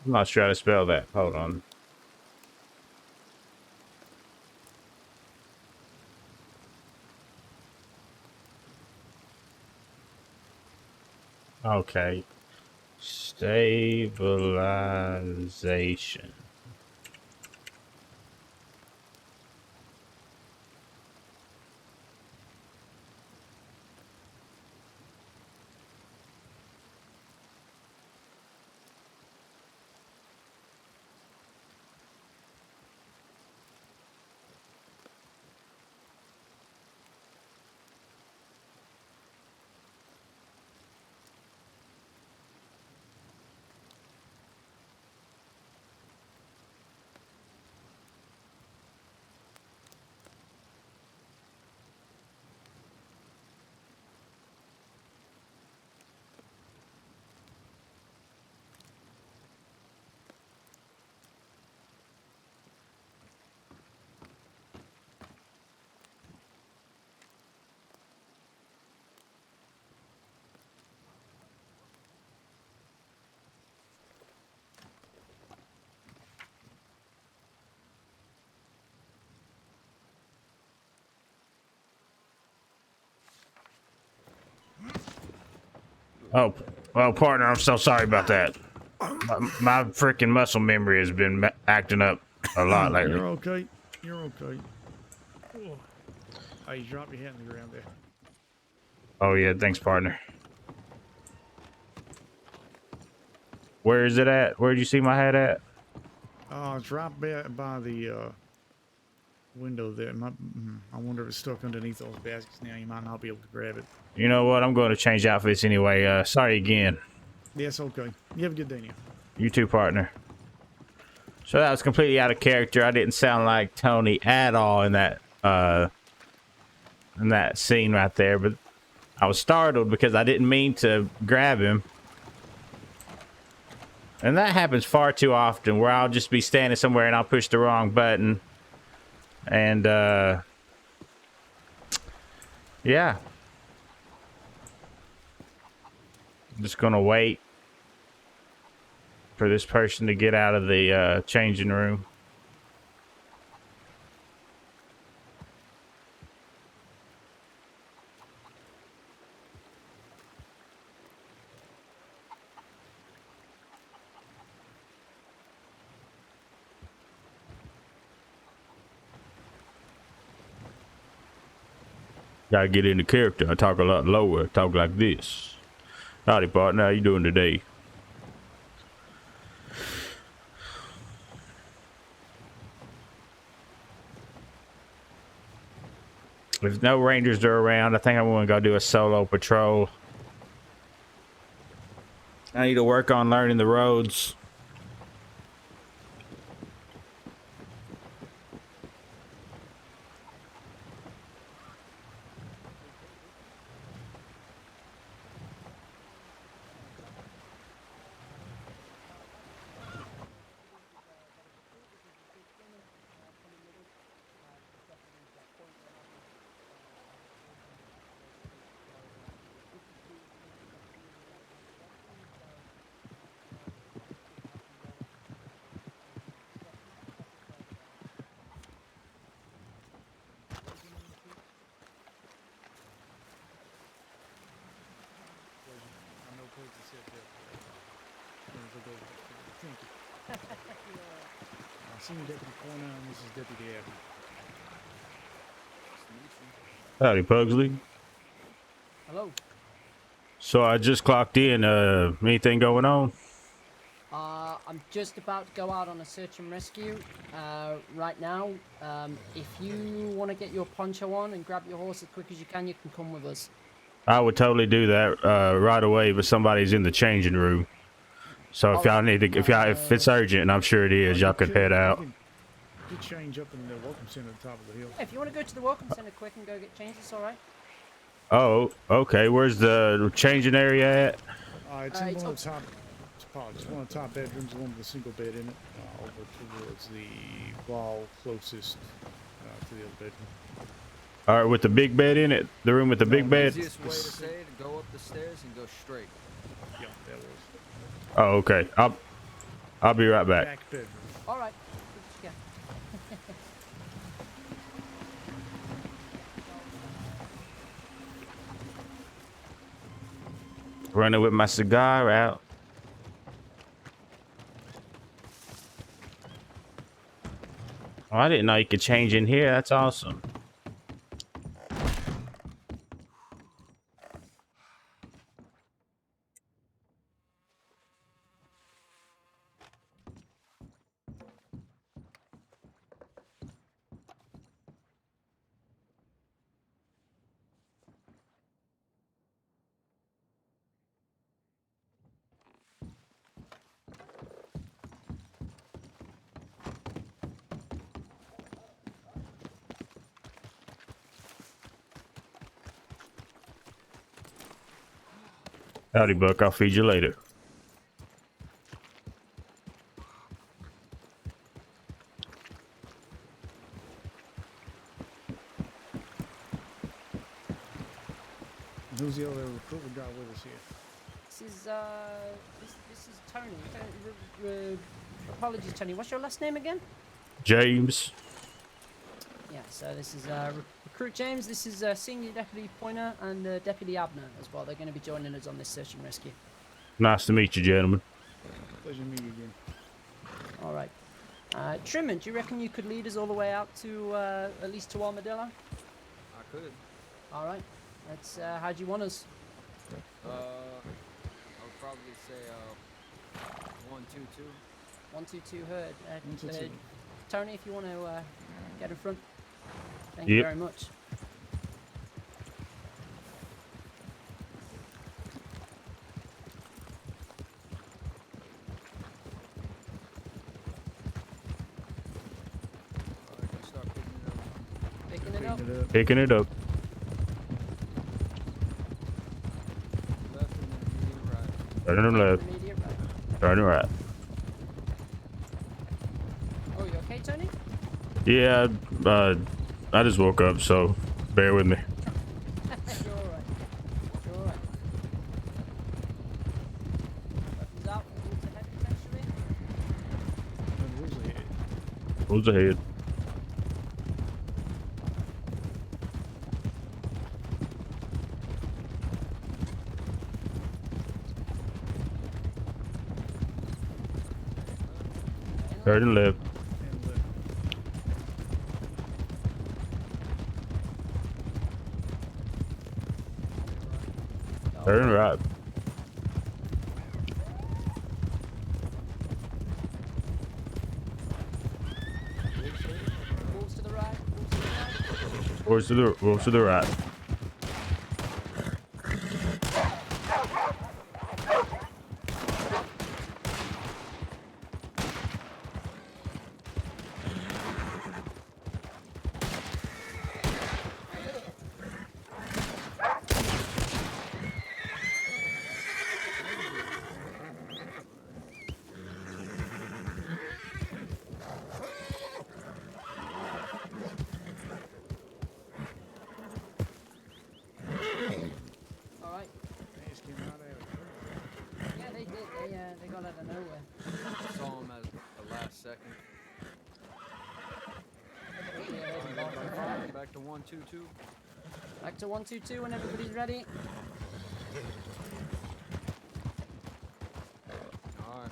I'm not sure how to spell that. Hold on. Okay. Stabilization. Oh, well, partner, I'm so sorry about that. My freaking muscle memory has been acting up a lot lately. You're okay. You're okay. Oh, you dropped your hat on the ground there. Oh, yeah, thanks, partner. Where is it at? Where'd you see my hat at? It's right by the window there. I wonder if it's stuck underneath those baskets now. You might not be able to grab it. You know what? I'm going to change outfits anyway. Sorry again. Yes, okay. You have a good day now. You too, partner. So that was completely out of character. I didn't sound like Tony at all in that scene right there, but I was startled because I didn't mean to grab him. And that happens far too often, where I'll just be standing somewhere and I'll push the wrong button. And yeah. I'm just gonna wait for this person to get out of the changing room. Gotta get into character. I talk a lot lower. Talk like this. Howdy, partner. How you doing today? If no rangers are around, I think I'm gonna go do a solo patrol. I need to work on learning the roads. Senior Deputy Corner, and this is Deputy Abby. Howdy, Pugsley. Hello. So I just clocked in. Anything going on? I'm just about to go out on a search and rescue right now. If you want to get your poncho on and grab your horse as quick as you can come with us. I would totally do that right away, but somebody's in the changing room. So if y'all need to, if it's urgent, and I'm sure it is, y'all could head out. Get change up in the welcome center at the top of the hill. If you want to go to the welcome center quick and go get changed, it's all right. Oh, okay. Where's the changing area at? It's in one of the top. Apologies. One of the top bedrooms, the one with a single bed in it. Over towards the wall closest to the other bedroom. All right, with the big bed in it. The room with the big bed. The easiest way to say it, go up the stairs and go straight. Yeah, that was. Oh, okay. I'll be right back. Back bedroom. All right. Yeah. Running with my cigar out. Oh, I didn't know you could change in here. That's awesome. Howdy, Buck. I'll feed you later. Who's the other recruit we got with us here? This is this is Tony. Apologies, Tony. What's your last name again? James. Yeah. So this is Recruit James. This is Senior Deputy Pointer and Deputy Abner as well. They're going to be joining us on this search and rescue. Nice to meet you, gentlemen. Pleasure to meet you again. All right. Truman, do you reckon you could lead us all the way out to at least to Armadillo? I could. All right. Let's. How do you want us? I would probably say 122. 122 heard. 122. Tony, if you want to get in front. Thank you Yep. very much. I can start picking it up. Picking it up. Picking it up. Left and then immediate right. Turning left. Immediate right. Turning right. Oh, you okay, Tony? Yeah, I just woke up, so bear with me. You're all right. You're all right. Weapons out. Towards the head, potentially. And who's ahead? Who's ahead? Turning left. And Turning right. Wolves to the right. Wolves to the right. All right. they just came out of Yeah, they did. They got out of nowhere. Saw him at the last second. Back to 122. Back to 122 when everybody's ready. Alright.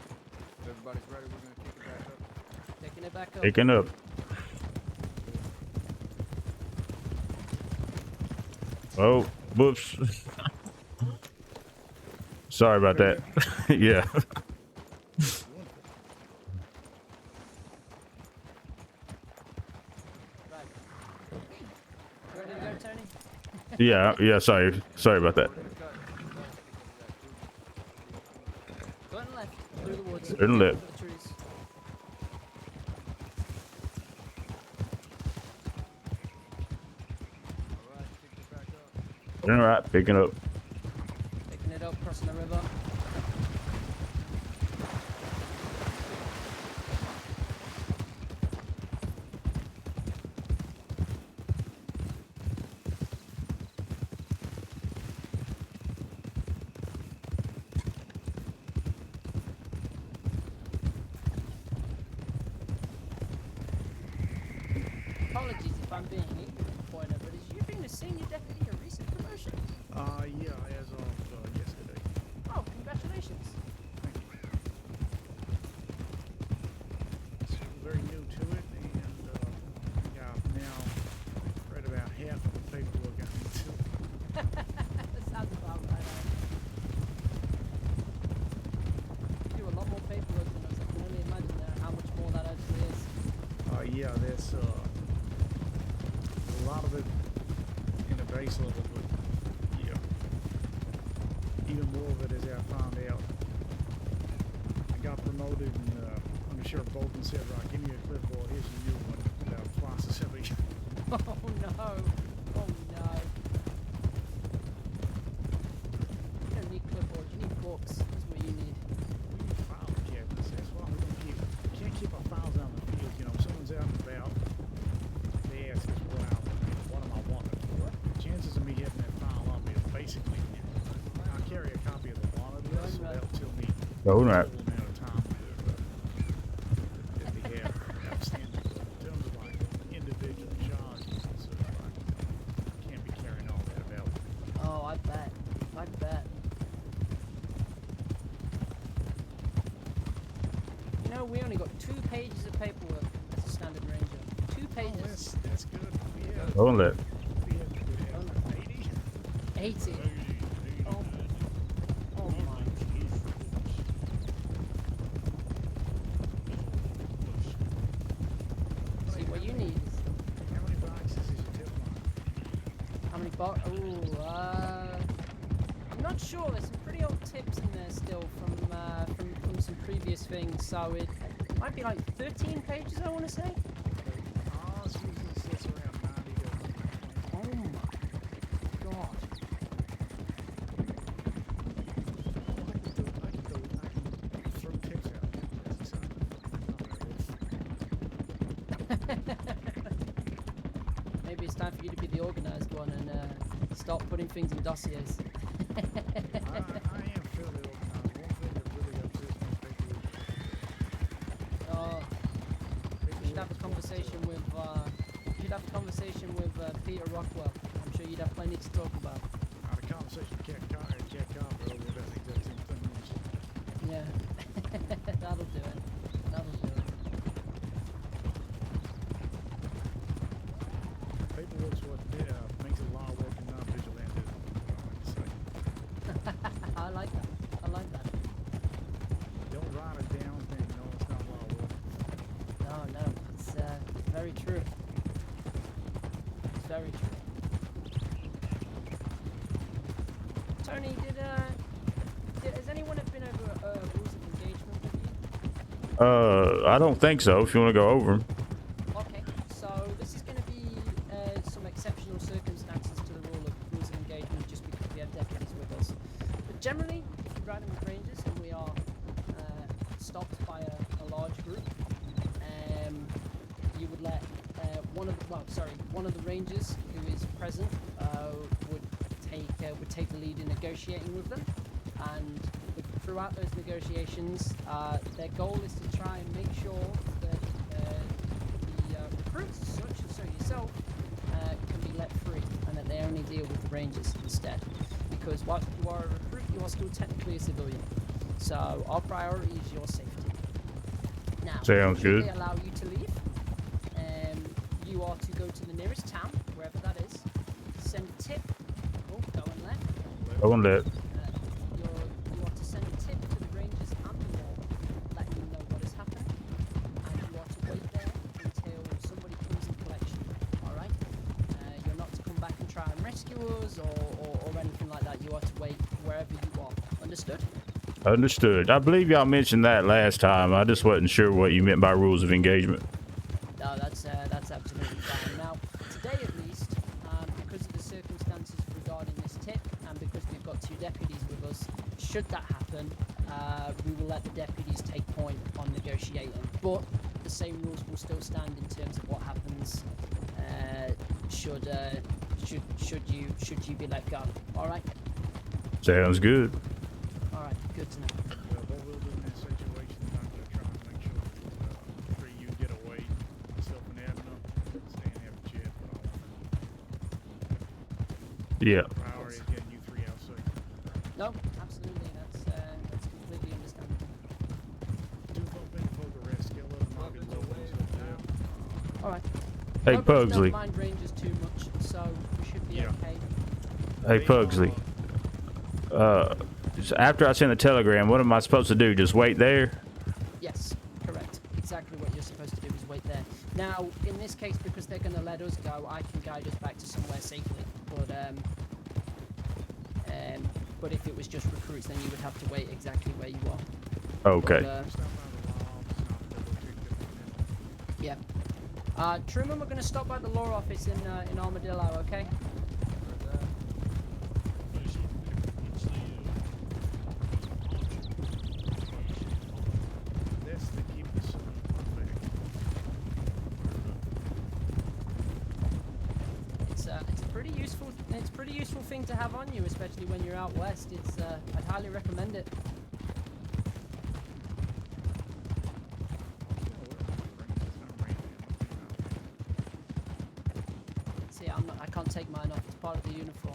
If everybody's ready, we're gonna kick it back up. Picking it back up. Picking up. Oh, whoops. Sorry about that. Yeah. Right. You ready to go, Tony? Yeah, sorry about that. Go and left. Through the woods. Turn left. Through the trees. Alright, kick it back up. Turning right, picking up. Picking it up, crossing the river. I'm being ignorant, pointer, but is you being a senior deputy a recent promotion? Yeah, as of yesterday. Oh, congratulations. Thank you. Still very new to it, and I've now read about half of the paperwork I need to. That sounds about right. You do a lot more paperwork than us. I can only imagine how much more that actually is. Yeah, there's a lot of it in the base level, but yeah, even more of it as I found out. I got promoted, and Under Sheriff Bolton said, "Right, give me a clipboard. Here's a new one about twice as heavy." Oh no! Oh no! You don't need clipboards. You need books. That's what you need. File cabinets. That's why we can keep. Can't keep our files out in the field. You know, if someone's out and about, they ask us, what am I wanting for? Chances of me getting that file on me is basically, I'll carry a copy of the wanted list, so that'll tell me Oh, right. the amount of time that they have outstanding. But in terms of like individual charges and such, like, can't be carrying all that about. Oh, I bet. I bet. You know, we only got 2 pages of paperwork as a standard ranger. 2 pages. That's good. Yeah. Don't let. We had 80. 80. Oh, oh my. See, what you need is How many boxes is your tip line? how many boxes? Ooh, I'm not sure. There's some pretty old tips in there still from some previous things. So it might be like 13 pages, I want to say. Ours usually sits around 90 to 120. Oh my god. I can throw tips out. That's exciting. Maybe it's time for you to be the organized one and start putting things in dossiers. I am fairly organized. One thing that really upsets me is Oh, you should have a conversation with Peter Rockwell. I'm sure you'd have plenty to talk about. I had a conversation with Jack Carver earlier about the exact same thing. Yeah, that'll do it. That'll do it. Paperwork's what makes a lot of work and non-vigilante. I like that. I like that. Don't write it down and think, no, it's not a lot of work. No, no, it's very true. It's very true. Tony, has anyone been over rules of engagement with you? I don't think so. If you want to go over them. Okay, so this is going to be some exceptional circumstances to the rules of engagement just because we have deputies with us. But generally, if you're riding with rangers and we are stopped by a large group, you would let one of the rangers who is present would take the lead in negotiating with them, and throughout those negotiations, their goal is to try and make sure that the recruits, such as so yourself, can be let free, and that they only deal with the rangers instead. Because whilst you are a recruit, you are still technically a civilian. So our priority is your safety. Now, Sounds should good. they allow you to leave, you are to go to the nearest town, wherever that is, send a tip. Oh, go and left. I won't let. You are to send a tip to the rangers and the wall, letting them know what has happened, and you are to wait there until somebody comes in collection. All right? You're not to come back and try and rescue us or anything like that. You are to wait wherever you are. Understood? Understood. I believe y'all mentioned that last time. I just wasn't sure what you meant by rules of engagement. No, that's absolutely fine. Now, today at least, because of the circumstances regarding this tip, and because we've got 2 deputies with us, should that happen, we will let the deputies take point on negotiating. But the same rules will still stand in terms of what happens should you be let go. All right. Sounds good. All right. Good to know. What we'll do in this situation, I'm going to try and make sure that you get away, myself and Abner, stay and have a chat, but Yeah. Priority is getting you 3 out safe. No, absolutely. That's completely understandable. Do a little bit for the rest. Get a little might be low ones up there. All right. Hey, Hopefully don't Pugsley. mind ranges too much, so we should be Yeah. okay. Hey, Pugsley. So after I send the telegram, what am I supposed to do? Just wait there? Yes, correct. Exactly what you're supposed to do is wait there. Now, in this case, because they're going to let us go, I can guide us back to somewhere safely. But if it was just recruits, then you would have to wait exactly where you are. Okay. But, Stop by the wall. It's not double tick different. yeah. Truman, we're going to stop by the law office in Armadillo, okay? This to keep the sun back. It's a pretty useful thing to have on you, especially when you're out west. I'd highly recommend it. See, I can't take mine off. It's part of the uniform.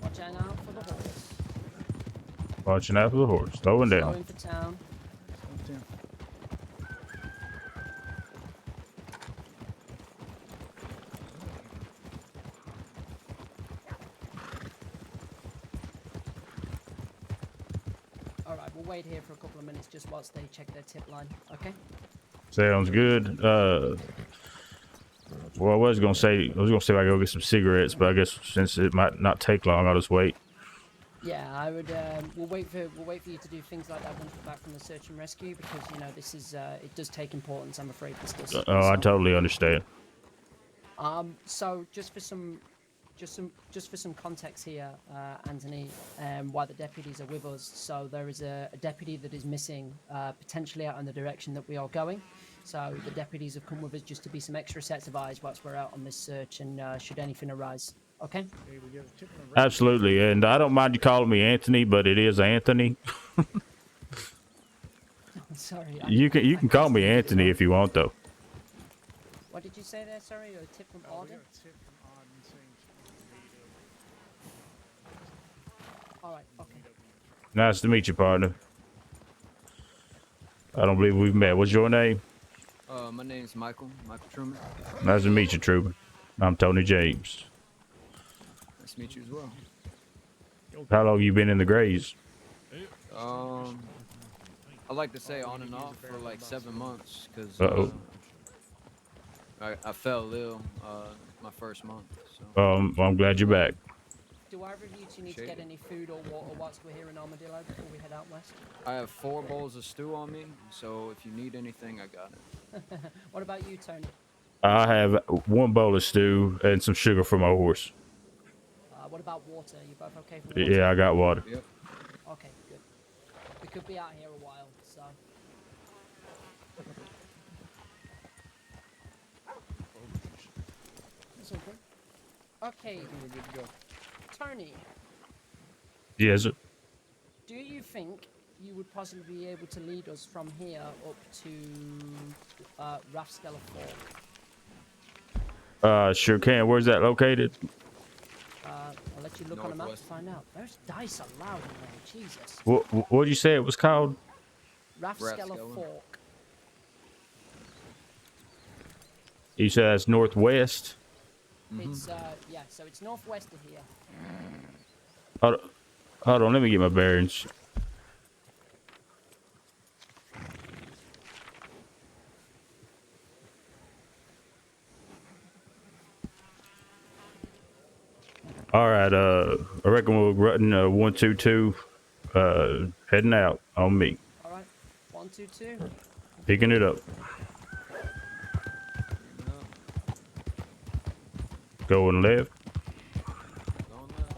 Watch out for the horse. Watching out for the horse. Slowing down. Going for town. Alright, we'll wait here for a couple of minutes just whilst they check their tip line, okay? Sounds good. Well, I was gonna say if I go get some cigarettes, but I guess since it might not take long, I'll just wait. Yeah, I would. We'll wait for you to do things like that once we're back from the search and rescue, because this is it does take importance. I'm afraid this does. Oh, I totally understand. So just for some context here, Anthony, why the deputies are with us. So there is a deputy that is missing, potentially out in the direction that we are going. So the deputies have come with us just to be some extra sets of eyes whilst we're out on this search, and should anything arise. Okay. Hey, we get a tip in the right. Absolutely, and I don't mind you calling me Anthony, but it is Anthony. Sorry. You can call me Anthony if you want, though. What did you say there? Sorry, a tip from We Auden? got a tip from Auden saying she's All right. Okay. Nice to meet you, partner. I don't believe we've met. What's your name? My name's Michael Truman. Nice to meet you, Trooper. I'm Tony James. Nice to meet you as well. How long you been in the Grays? I like to say on and off for like 7 months, because I fell ill my first month. So. I'm glad you're back. Do either of you two need to get any food or water whilst we're here in Armadillo before we head out west? I have 4 bowls of stew on me, so if you need anything, I got it. What about you, Tony? I have 1 bowl of stew and some sugar for my horse. What about water? You both okay for water? Yeah, I got water. Yep. Okay, good. We could be out here a while, so. That's all good. Okay, We're good to go. Tony, Yes, sir. do you think you would possibly be able to lead us from here up to Rathskeller Fork? Sure can. Where's that located? I'll let you look on a map to Northwest. find out. Those dice are loud in there, Jesus. What did you say it was called? Rathskeller Rathskeller. Fork. You said that's northwest. It's yeah, so it's northwest of here. Hold on, let me get my bearings. All right, I reckon we're running 122, heading out on me, All right, 1, 2, 2. picking it up, going left. Going left.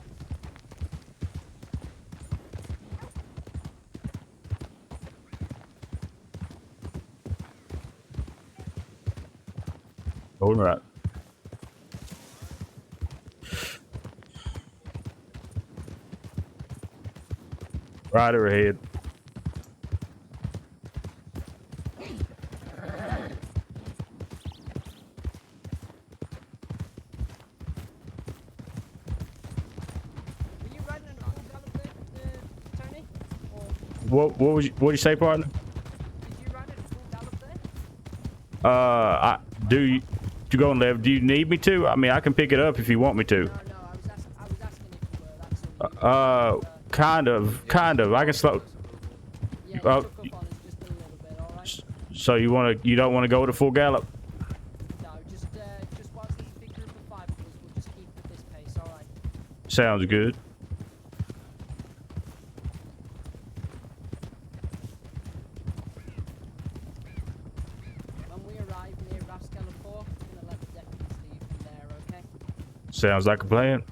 Going right. Right ahead. what you say, partner? Did you ride it full gallop there? Do you go and live? Do you need me to? I mean, I can pick it up if you want me to. No, I was asking if you were. That's all. Kind of. I can slow. Yeah, you Oh. took up on us just a little bit, all right? So you don't want to go to full gallop? No, just whilst there's a big group of 5 of us, we'll just keep at this pace, all right? Sounds good. When we arrive near Rascala Fork, we're gonna let the deputies leave from there, okay? Sounds like a plan.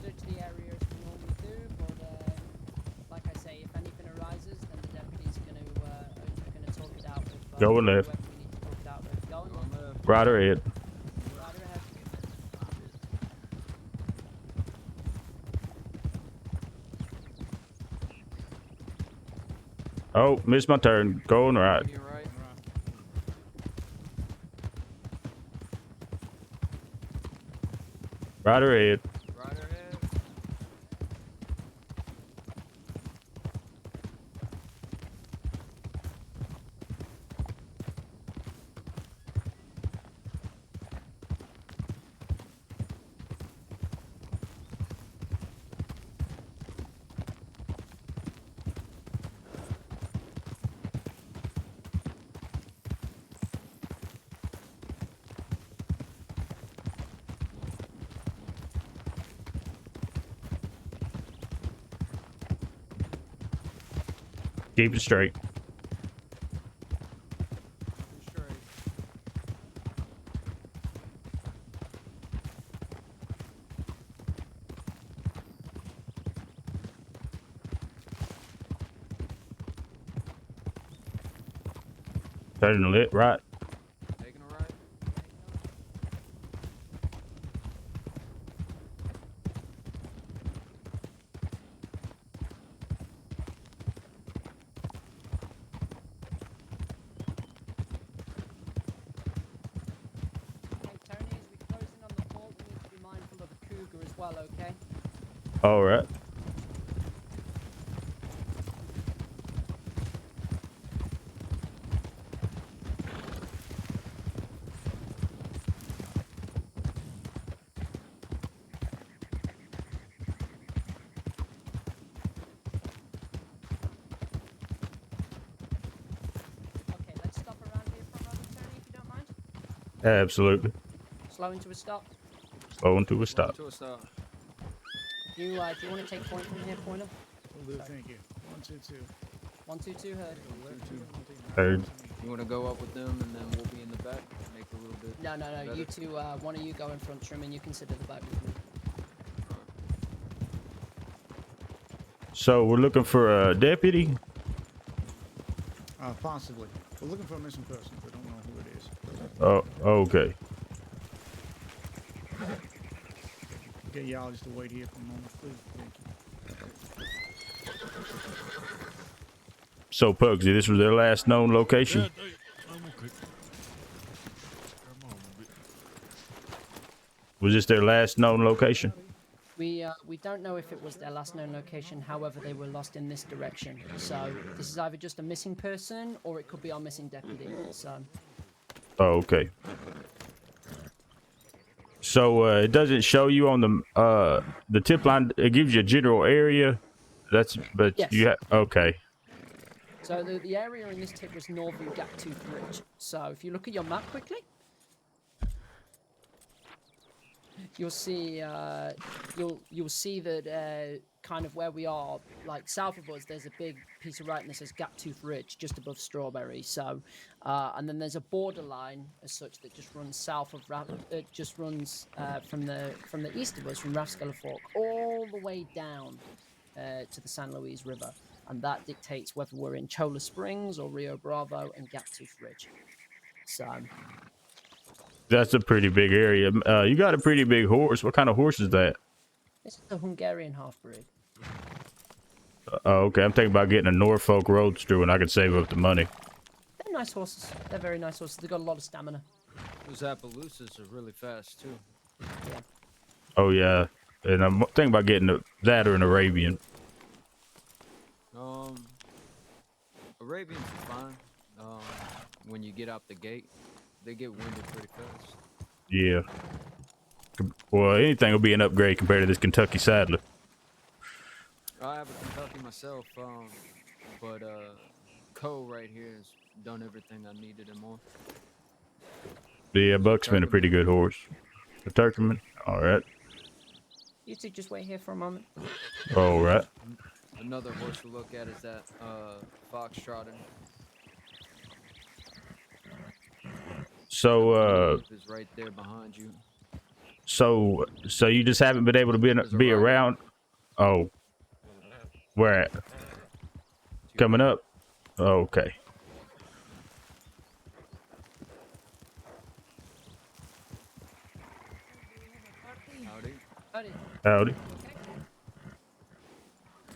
Search the area as we normally do, but like I say, if anything arises, then the deputies are gonna talk it out with Go and live. whoever we need to talk it out with. Go and live. Right ahead. Right ahead. Oh, missed my turn. Going right. You're right. Right ahead. Right ahead. Keep it straight. Straight. Turning lit right. Taking a right. Hey Tony, as we close in on the fort, we need to be mindful of a cougar as well, okay? All right. Okay, let's stop around here for a moment, Tony, if you don't mind. Absolutely. Slow into a stop. Slowing to a stop. To a stop. Do you want to take point from here, Pointer? Will do, thank you. 1, 2, 2. 1, 2, 2, heard. Heard. You want to go up with them, and then we'll be in the back. Make a little bit. No, better. you two, one of you go in front, Trim, and you consider the back with me. So we're looking for a deputy. Possibly. We're looking for a missing person, but don't know who it is. Oh, okay. Okay, y'all just to wait here for a moment, please. Thank you. So Pugsy, this was their last known location. I'm okay. Come on a bit. Was this their last known location? We don't know if it was their last known location, however, they were lost in this direction. So this is either just a missing person, or it could be our missing deputy, so... Oh, okay. So it doesn't show you on the tip line. It gives you a general area. But Yes. you okay. So the area in this tip was northern Gaptooth Ridge. So if you look at your map quickly, you'll see you'll see that kind of where we are, like south of us, there's a big piece of right that says Gaptooth Ridge just above Strawberry. So and then there's a borderline as such that just runs south of just runs from the east of us, from Rascala Fork, all the way down to the San Luis River. And that dictates whether we're in Chola Springs or Rio Bravo and Gaptooth Ridge. So That's a pretty big area. You got a pretty big horse. What kind of horse is that? this is a Hungarian half-breed. Oh, okay. I'm thinking about getting a Norfolk Roadster when I could save up the money. They're nice horses. They're very nice horses. They've got a lot of stamina. Those Appaloosas are really fast too. Yeah. Oh yeah, and I'm thinking about getting that or an Arabian. Um, Arabians are fine. Um, when you get out the gate, they get winded pretty fast. Yeah. Well, anything will be an upgrade compared to this Kentucky Saddler. I have a Kentucky myself, but Co right here has done everything I needed and more. Yeah, There's a Buck's been a pretty Turkeyman. good horse. A Turkeyman. All right. You two just wait here for a moment. All right. Another horse to look at is that Foxtrotter. So, That blue is right there behind you. so you just haven't been able to There's a be rider around. Oh, where at? to your Coming right. up. Oh, okay. Howdy. Howdy. Howdy. Okay.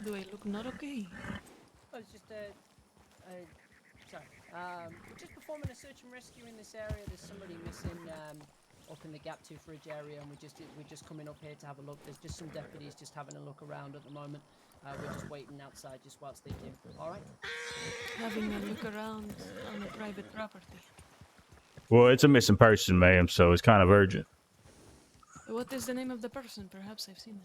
Do I look not okay? Oh, it's just sorry. We're just performing a search and rescue in this area. There's somebody missing up in the Gap 2 fridge area, and we're just coming up here to have a look. There's just some deputies just having a look around at the moment. We're just waiting outside just whilst they do. All right. Having a look around on a private property. Well, it's a missing person, ma'am, so it's kind of urgent. What is the name of the person? Perhaps I've seen them.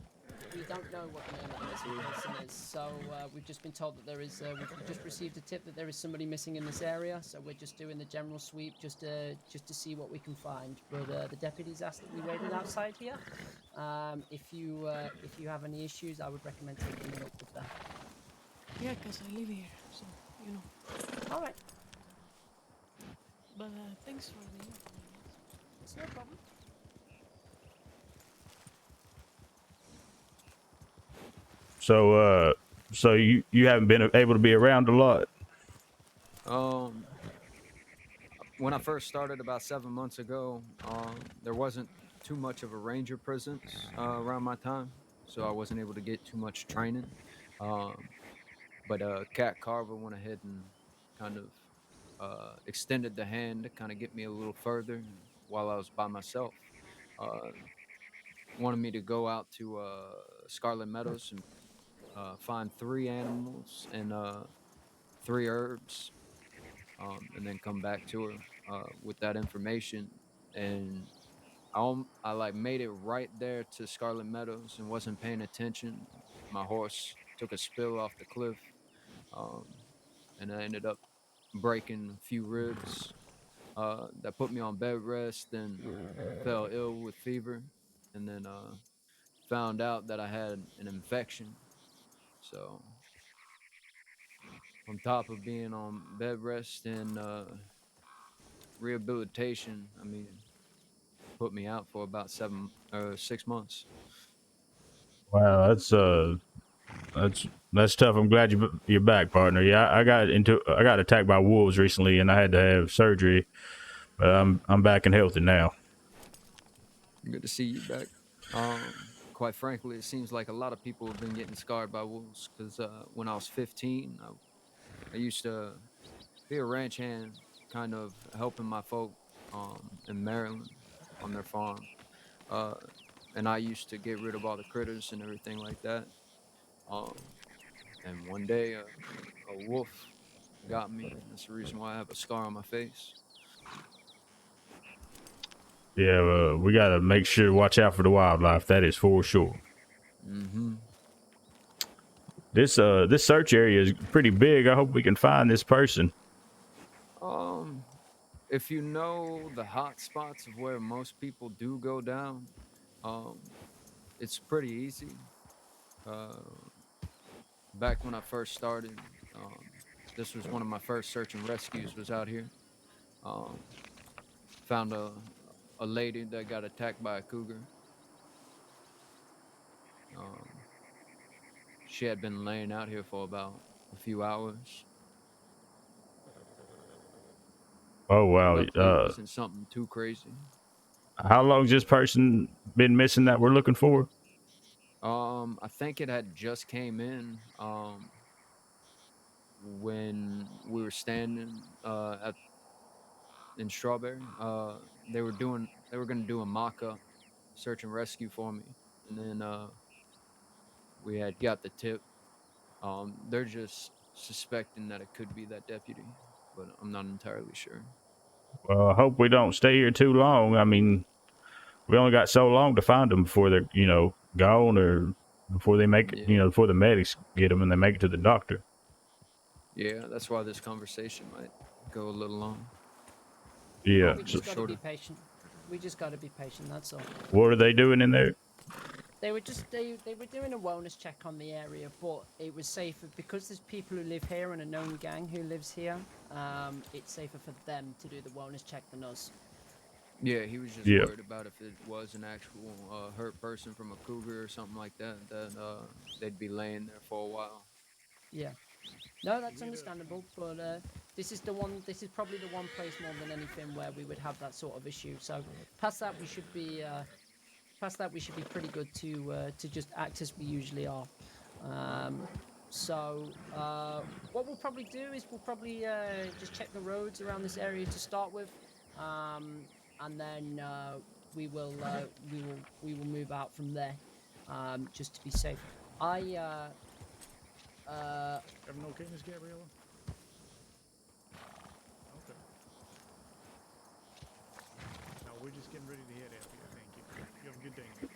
We don't know what the name of the missing person is, so we've just been told that there is. We've just received a tip that there is somebody missing in this area, so we're just doing the general sweep just to see what we can find. But the deputies asked that we waited outside here. If you have any issues, I would recommend taking it up with them. Yeah, because I live here, so you know. All right, But thanks for the info. it's no problem. So you haven't been able to be around a lot. Um, when I first started about 7 months ago, there wasn't too much of a ranger presence around my time, so I wasn't able to get too much training. Um, but Cat Carver went ahead and kind of extended the hand to kind of get me a little further while I was by myself. Uh, Wanted me to go out to Scarlet Meadows and find 3 animals and 3 herbs, and then come back to her with that information. And I like made it right there to Scarlet Meadows and wasn't paying attention. My horse took a spill off the cliff, um, and I ended up breaking a few ribs. That put me on bed rest, then fell ill with fever, and then found out that I had an infection. So, on top of being on bed rest and rehabilitation, I mean, put me out for about 6 months. Wow, that's tough. I'm glad you're back, partner. Yeah, I got attacked by wolves recently, and I had to have surgery, but I'm back and healthy now. Good to see you back. Quite frankly, it seems like a lot of people have been getting scarred by wolves because when I was 15, I used to be a ranch hand, kind of helping my folk in Maryland on their farm. Uh, and I used to get rid of all the critters and everything like that. Um, and one day, a wolf got me. That's the reason why I have a scar on my face. Yeah, we gotta make sure to watch out for the wildlife. That is for sure. Mm-hmm. This search area is pretty big. I hope we can find this person. Um, if you know the hot spots of where most people do go down, um, it's pretty easy. Uh, Back when I first started, um, this was one of my first search and rescues. Was out here. Um, Found a lady that got attacked by a cougar. Um, she had been laying out here for about a few hours. Oh wow. Luckily, it wasn't something too crazy. How long's this person been missing that we're looking for? I think it had just came in when we were standing in Strawberry. They were going to do a mock-up search and rescue for me, and then we had got the tip. They're just suspecting that it could be that deputy, but I'm not entirely sure. Well, I hope we don't stay here too long. I mean, we only got so long to find them before they're, gone, or before they make it, Yeah, before the medics get them and they make it to the doctor. yeah, that's why this conversation might go a little long. Yeah. We So just got to be Shorter. patient. We just got to be patient. That's all. what are they doing in there? They were just they were doing a wellness check on the area, but it was safer because there's people who live here and a known gang who lives here. It's safer for them to do the wellness check than us. Yeah, he was just Yeah. worried about if it was an actual hurt person from a cougar or something like that, that they'd be laying there for a while. Yeah. No, that's understandable, but this is the one. This is probably the one place more than anything where we would have that sort of issue. So past that, we should be pretty good to just act as we usually are. What we'll probably do is we'll probably just check the roads around this area to start with, and then we will move out from there, just to be safe. Having no cameras, Gabriella? Okay. No, we're just getting ready to head out here. Thank you. You have a good day.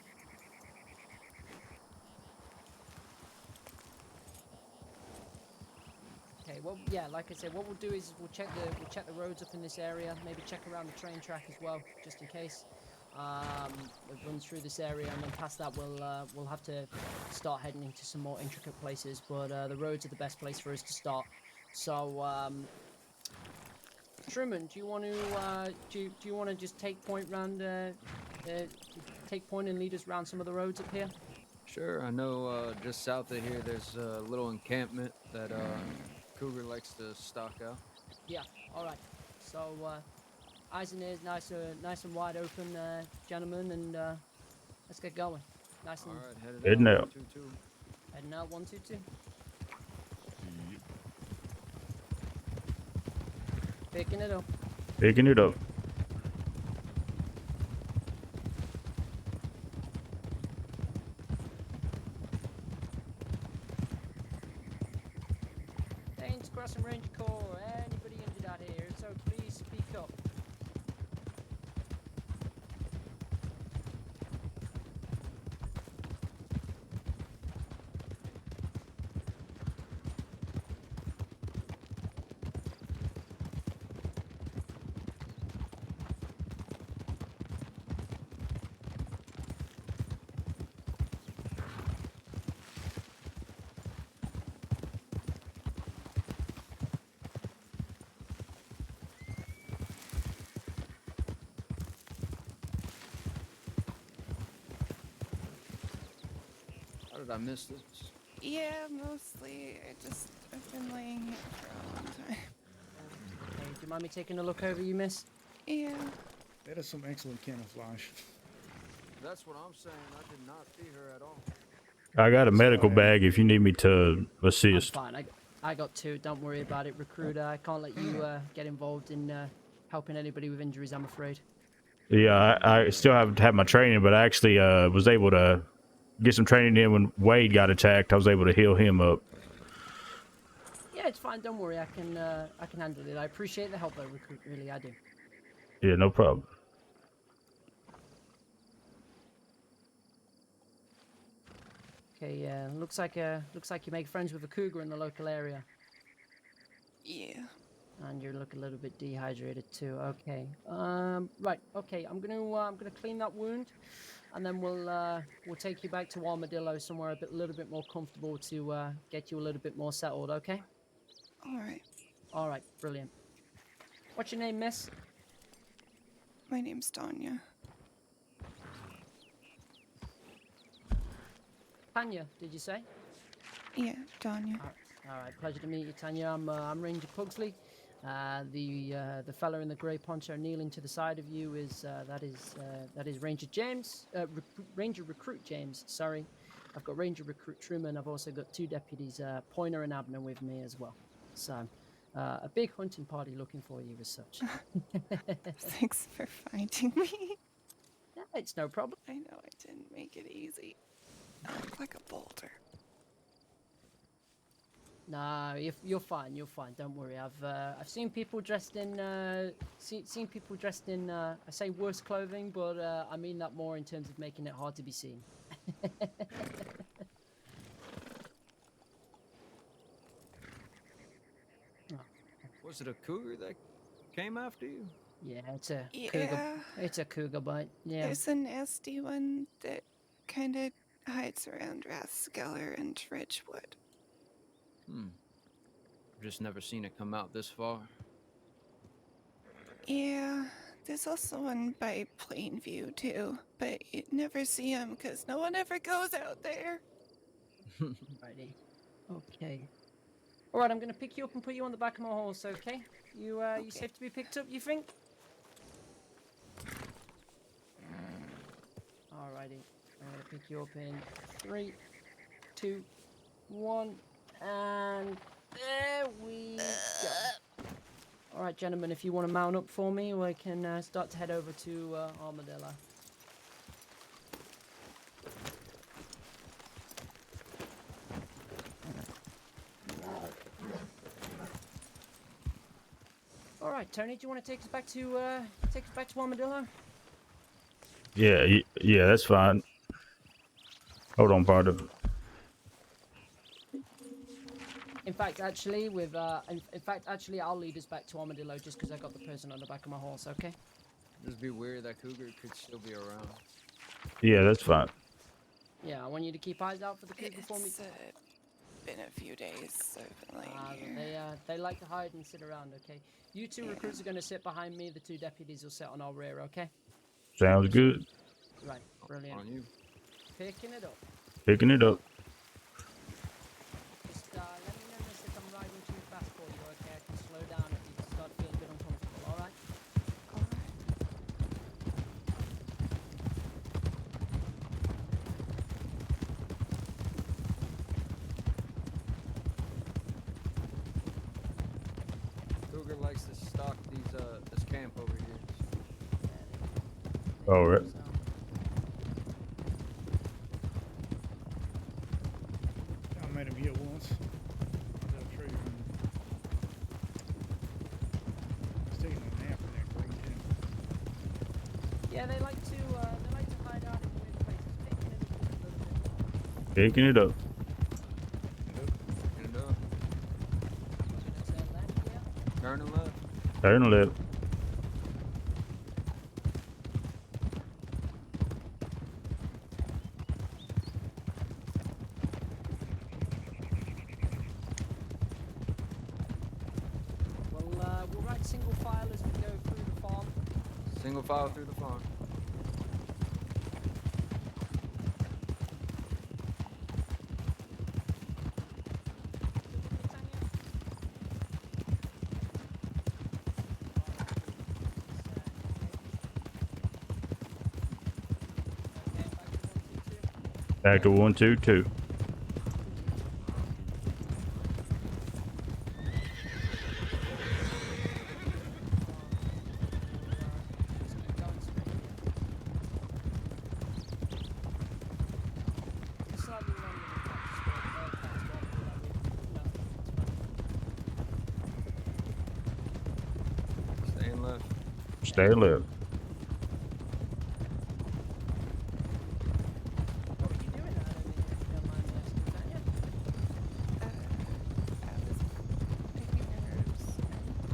Okay, well, yeah, like I said, what we'll do is we'll check the roads up in this area, maybe check around the train track as well, just in case. We'll run through this area, and then past that we'll have to start heading into some more intricate places. But the roads are the best place for us to start. So, Truman, do you want to just take point and lead us around some of the roads up here? Sure, I know just south of here there's a little encampment that Cougar likes to stock out. Yeah. All right. So, eyes and ears nice and wide open, gentlemen, and let's get going. Nice and All right, Heading headed out. out. 122. heading out 1, 2, 2. Picking it up. Picking it up. Danes Crossing Ranger Corps. Anybody injured out here? So please speak up. How did I miss this? Yeah, mostly. I've been laying here for a long time. Hey, do you mind me taking a look over you, miss? Yeah. That is some excellent camouflage. That's what I'm saying. I did not see her at all. I got a medical bag if you need me to I'm assist. fine. I got two. Don't worry about it, recruiter. I can't let you get involved in helping anybody with injuries, I'm afraid. Yeah, I still haven't had my training, but I actually was able to get some training in when Wade got attacked. I was able to heal him up. Yeah, it's fine. Don't worry. I can handle it. I appreciate the help, though, recruit. Really, I do. Yeah, no problem. Okay. Yeah. Looks like you make friends with a cougar in the local area, Yeah. and you look a little bit dehydrated too. Okay. Right. Okay. I'm gonna clean that wound, and then we'll take you back to Armadillo somewhere a little bit more comfortable to get you a little bit more settled. Okay. All right. All right. Brilliant. What's your name, miss? My name's Danya. Tanya, did you say? Yeah, Danya. All right, pleasure to meet you, Tanya. I'm Ranger Pugsley. The fella in the grey poncho kneeling to the side of you is Ranger James, Ranger Recruit James. Sorry, I've got Ranger Recruit Truman. I've also got two deputies, Pointer and Abner, with me as well. So, a big hunting party looking for you as such. Thanks for finding me. Yeah, it's no problem. I know I didn't make it easy. I look like a boulder. Nah, you're fine. You're fine. Don't worry. I've seen people dressed in seen people dressed in I say worse clothing, but I mean that more in terms of making it hard to be seen. Was it a cougar that came after you? Yeah, it's a cougar. Yeah, It's a cougar bite. Yeah. there's a nasty one that kind of hides around Rathskeller and Ridgewood. I've just never seen it come out this far. Yeah, there's also one by Plainview too, but you'd never see him because no one ever goes out there. Righty. Okay. All right, I'm gonna pick you up and put you on the back of my horse. Okay? You you safe to be picked up? You think? Alrighty. I'm gonna pick you up in 3, 2, 1, and there we go. All right, gentlemen, if you want to mount up for me, we can start to head over to Armadillo. All right, Tony, do you want to take us back to Armadillo? Yeah, yeah, that's fine. Hold on, partner. In fact, actually, I'll lead us back to Armadillo just because I got the person on the back of my horse. Okay. It'd be weird that cougar could still be around. Yeah, that's fine. Yeah, I want you to keep eyes out for the cougar for me. It's been a few days I've been laying here. They like to hide and sit around. Okay. You two recruits are going to sit behind me. The 2 deputies will sit on our rear. Okay. Sounds good. Right. Brilliant. On you. Picking it up. Picking it up. Just let me know if I'm riding too fast for you. Okay. I can slow down if you start to feel a bit uncomfortable. All right. Cougar likes to stalk this camp over here. All right. So, I met him here once. I was tree and he's taking a nap in that green tent. yeah, they like to hide out in weird places. Picking it up. Get it up. Turn left, yeah. Turn left. Turn left. We'll ride single file as we go through the farm. Single file through the farm. Back to 122. Staying left. Stay left. What are you doing out of it, if you don't mind me asking, Tanya? I was picking herbs,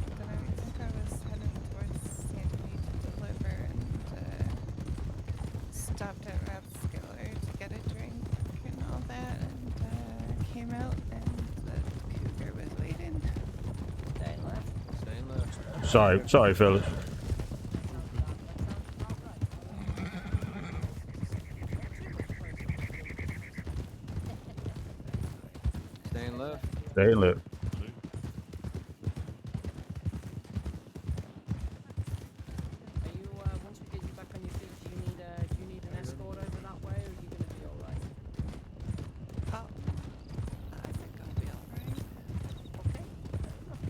and then I think I was heading towards Sandy to deliver, and stopped at Rathskeller to get a drink and all that, and came out, and the cougar was waiting. Staying left. Staying left. Sorry, fellas. Staying left. Stay left. Are you, once we get you back on your feet, do you need an escort over that way, or are you going to be alright? Oh, I think I'll be alright. Okay, fair enough.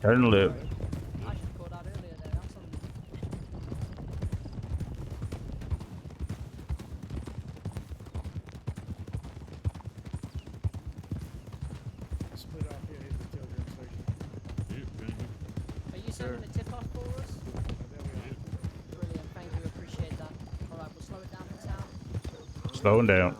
Turn the lip. I should have called out earlier there. That's on. Split off here, here's the telegram station. Yeah, thank you. Are you sending a tip off for us? There we are. Brilliant. Thank you. Appreciate that. All right, we'll slow it down for town. Slowing down.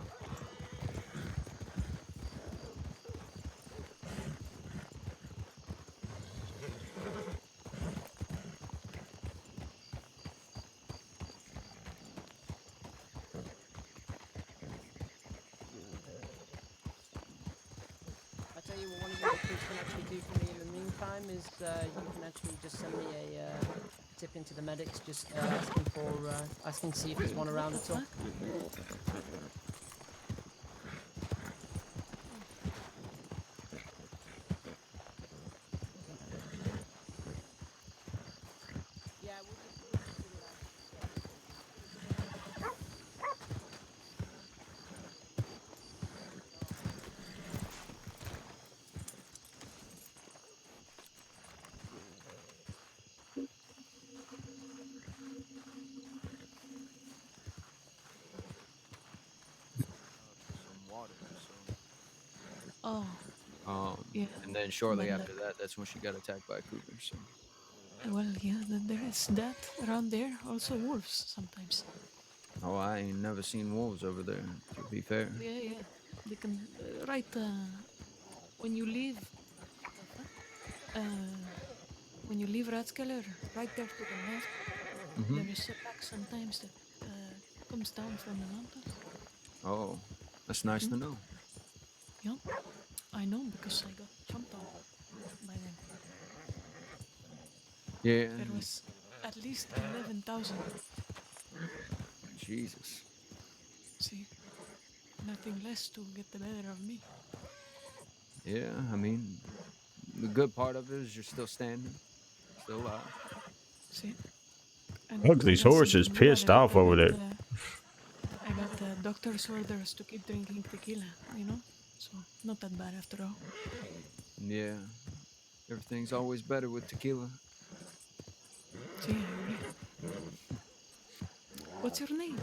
I tell you what, one of the recruits can actually do for me in the meantime is you can actually just send me a tip into the medics, just asking to see if there's one around at all. Yeah, we'll just do that. Some water. Oh, So, yeah. and then shortly When after that, that's when she got attacked by a cougar. So, Well, yeah, there is that around there. Also wolves sometimes. oh, I ain't never seen wolves over there. To be fair. Yeah, yeah. They can right when you leave. Uh, when you leave Ratskeller, right there to the left, there is a pack sometimes that comes down from the mountain. Oh, that's nice to know. Yeah, I know because I got jumped on by them. Yeah. There was at least 11,000. Jesus. See, nothing less to get the better of me. Yeah, I mean, the good part of it is you're still standing, still alive. See, and Look, these that's horses even better. pissed off over there. I got the doctor's orders to keep drinking tequila, you know? So, not that bad after all. Yeah, everything's always better with tequila. See, I agree. What's your name?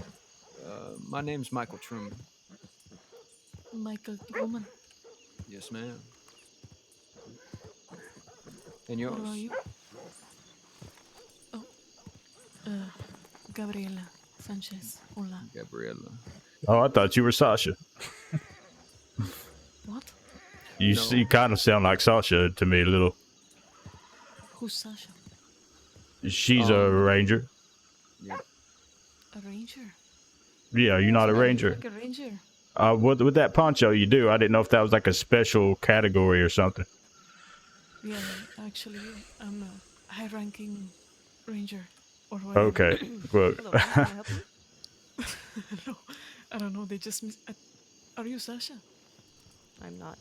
My name's Michael Truman. Michael Truman. Yes, ma'am. And What about yours? you? Oh, uh, Gabriela Sanchez. Hola. Gabriella. Oh, I thought you were Sasha. What? You No. you kind of sound like Sasha to me a little. Who's Sasha? She's a ranger. Yeah. A ranger? Yeah, you're not a So you look ranger. like a ranger. With that poncho you do. I didn't know if that was like a special category or something. Yeah, actually, I'm a high-ranking ranger or whatever. Okay, well, Hello, ma'am. Can I help you? No, I don't know. They just are you Sasha? I'm not.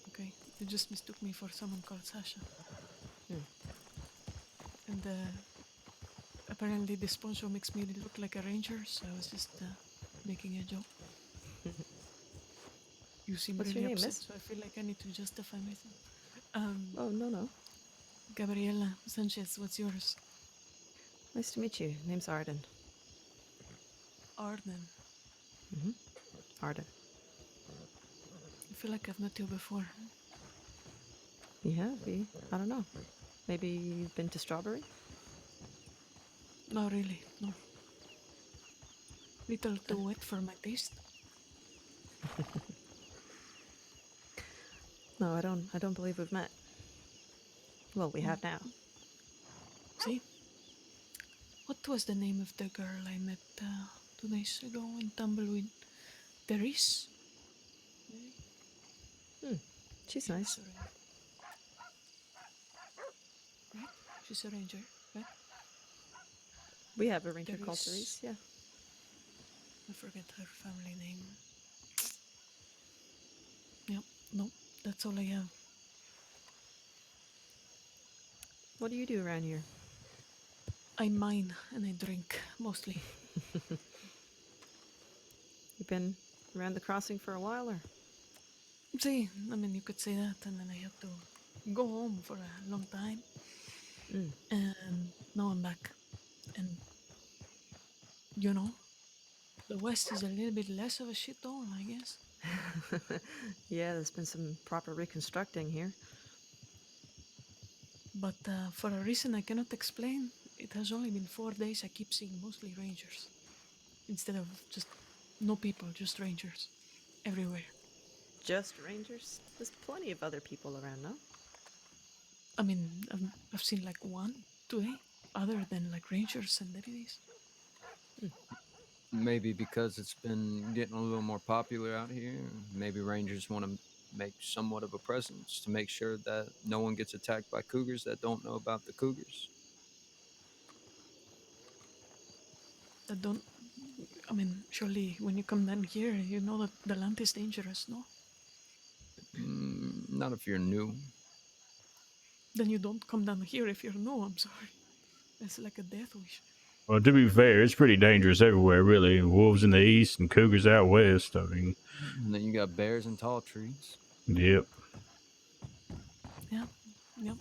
Okay, they just mistook me for someone called Sasha. Hmm. And apparently this poncho makes me look like a ranger, so I was just making a joke. You seem What's really your name, upset, miss? so I feel like I need to justify myself. Oh, no. Gabriela Sanchez, what's yours? Nice to meet you. Name's Arden. Arden. Arden. I feel like I've met you before. Yeah, I don't know. Maybe you've been to Strawberry? No, really, no. Little too wet for my taste. No, I don't believe we've met. Well, we have now. See? What was the name of the girl I met 2 days ago in Tumbleweed? Therese? She's nice. Right? She's a ranger, right? We have a ranger called Therese. Therese, yeah. I forget her family name. Yep, no, that's all I have. What do you do around here? I mine and I drink, mostly. You've been around the crossing for a while, or? See, I mean, you could say that, and then I have to go home for a long time, Mm. and now I'm back. And you know, the West is a little bit less of a shithole, I guess. Yeah, there's been some proper reconstructing here. But for a reason I cannot explain, it has only been 4 days I keep seeing mostly rangers. Instead of just no people, just rangers. Everywhere. Just rangers? There's plenty of other people around, no? I mean, I've seen like one today, other than like rangers and deputies. Maybe because it's been getting a little more popular out here. Maybe rangers want to make somewhat of a presence to make sure that no one gets attacked by cougars that don't know about the cougars. That don't. I mean, surely when you come down here, you know that the land is dangerous, no? Not if you're new. Then you don't come down here if you're no, I'm sorry. It's like a death wish. Well, to be fair, it's pretty dangerous everywhere, really. Wolves in the east and cougars out west. I mean, And then you got bears and tall trees. yep. Yeah, yep.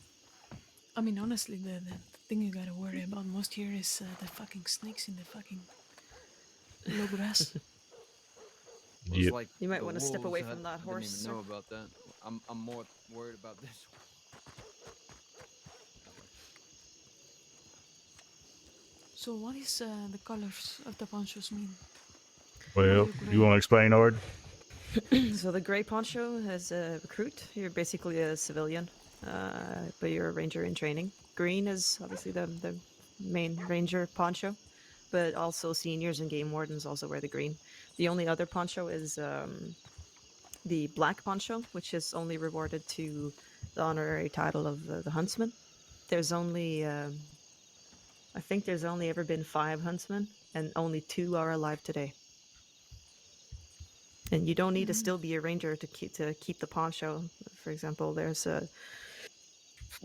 I mean, honestly, the thing you gotta worry about most here is the fucking snakes in the fucking low grass. Well, it's Yep. like You might the want to step wolves. away I from that didn't horse, even sir. know about that. I'm more worried about this. So, what is the colors of the ponchos mean? Well, Blue, you gray. want to explain, Ard? So the gray poncho is a recruit. You're basically a civilian, but you're a ranger in training. Green is obviously the main ranger poncho, but also seniors and game wardens also wear the green. The only other poncho is the black poncho, which is only rewarded to the honorary title of the huntsman. There's only, I think there's only ever been 5 huntsmen, and only 2 are alive today. And you don't need to still be a ranger to keep the poncho. For example, there's a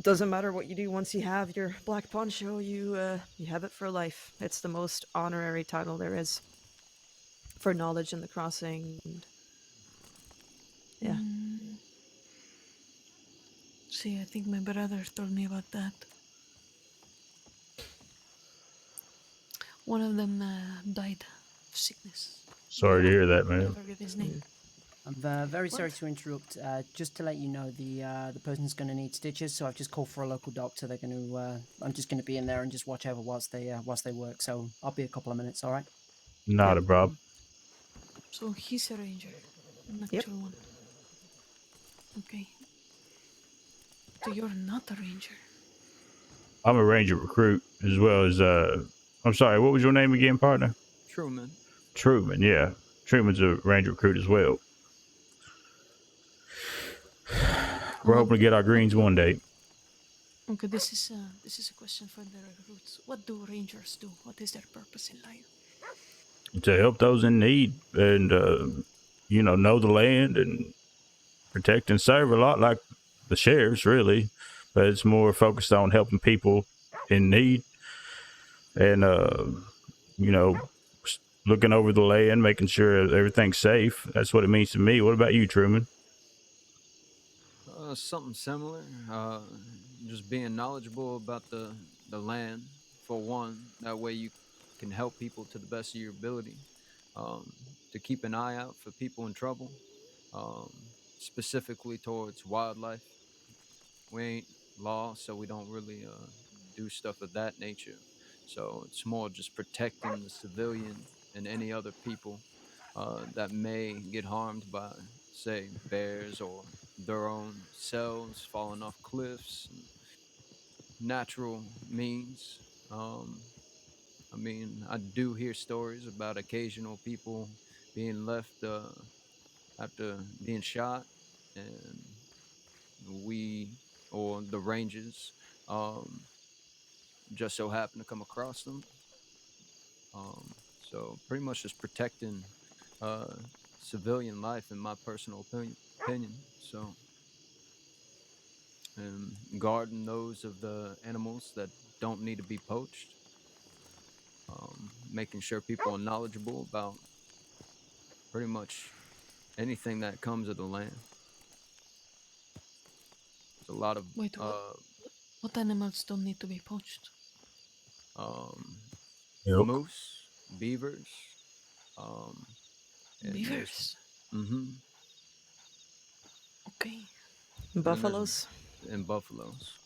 doesn't matter what you do once you have your black poncho, you have it for life. It's the most honorary title there is for knowledge in the crossing. And yeah, See, I think my brother told me about that. One of them died of sickness. Sorry to hear that, I man. forget his name. I'm very sorry What? to interrupt. Just to let you know, the person's going to need stitches, so I've just called for a local doctor. They're going to. I'm just going to be in there and just watch over whilst they work. So I'll be a couple of minutes. All right. Not yep, a problem. So he's a ranger, an yep. actual one. Okay. So you're not a ranger. I'm a ranger recruit as well as I'm sorry, what was your name again, partner? Truman. Truman, yeah. Truman's a ranger recruit as well. We're What? hoping to get our What greens do? one day. Okay, this is a question for the recruits. What do rangers do? What is their purpose in life? To help those in need and know the land and protect and serve, a lot like the sheriffs, really, but it's more focused on helping people in need and you know looking over the land, making sure everything's safe. That's what it means to me. What about you, Truman? Something similar. Just being knowledgeable about the land for one. That way you can help people to the best of your ability. Um, to keep an eye out for people in trouble, um, specifically towards wildlife. We ain't law, so we don't really do stuff of that nature. So it's more just protecting the civilian and any other people that may get harmed by, say, bears or their own selves falling off cliffs, and natural means. Um, I mean, I do hear stories about occasional people being left after being shot, and we or the rangers um, just so happen to come across them. So pretty much just protecting uh, civilian life, in my personal opinion. So, and guarding those of the animals that don't need to be poached. Making sure people are knowledgeable about pretty much anything that comes of the land. There's a lot of Wait, what animals don't need to be poached? um, Yep. moose, beavers, um, and there's Beavers. mm-hmm, Okay. and then there's Buffaloes. and buffaloes,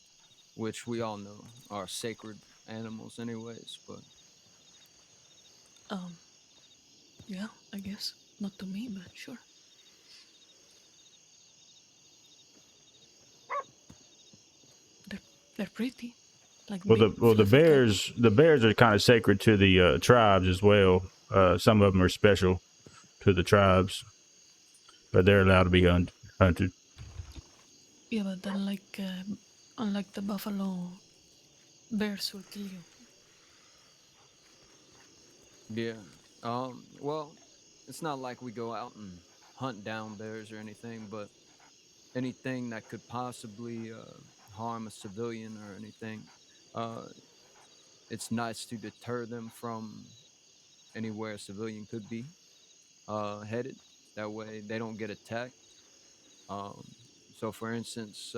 which we all know are sacred animals, anyways. But Um. Yeah, I guess not to me, but sure. They're they're pretty, like Well, big the fluffy cattle. bears are kind of sacred to the tribes as well. Some of them are special to the tribes, but they're allowed to be hunted. Yeah, but unlike the buffalo, bears will kill you. yeah, well, it's not like we go out and hunt down bears or anything, but anything that could possibly harm a civilian or anything, uh, it's nice to deter them from anywhere a civilian could be headed. That way, they don't get attacked. Um, so, for instance,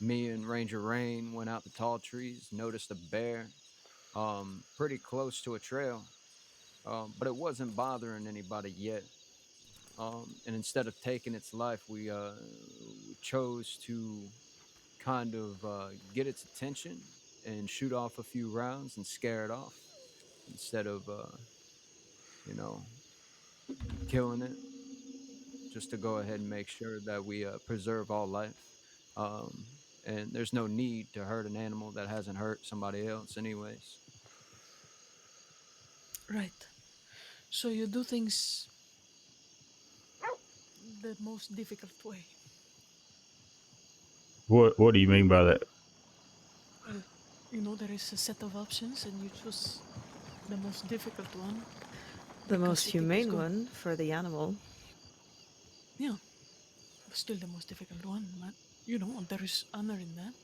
me and Ranger Rain went out to tall trees, noticed a bear pretty close to a trail, but it wasn't bothering anybody yet. And instead of taking its life, we chose to kind of get its attention and shoot off a few rounds and scare it off instead of, you know, killing it, just to go ahead and make sure that we preserve all life. Um, and there's no need to hurt an animal that hasn't hurt somebody else, anyways. Right. So you do things the most difficult way. What do you mean by that? Well, there is a set of options, and you choose the most difficult one The because most you think it's humane going. one for the animal. Yeah, but still the most difficult one. But there is honor in that.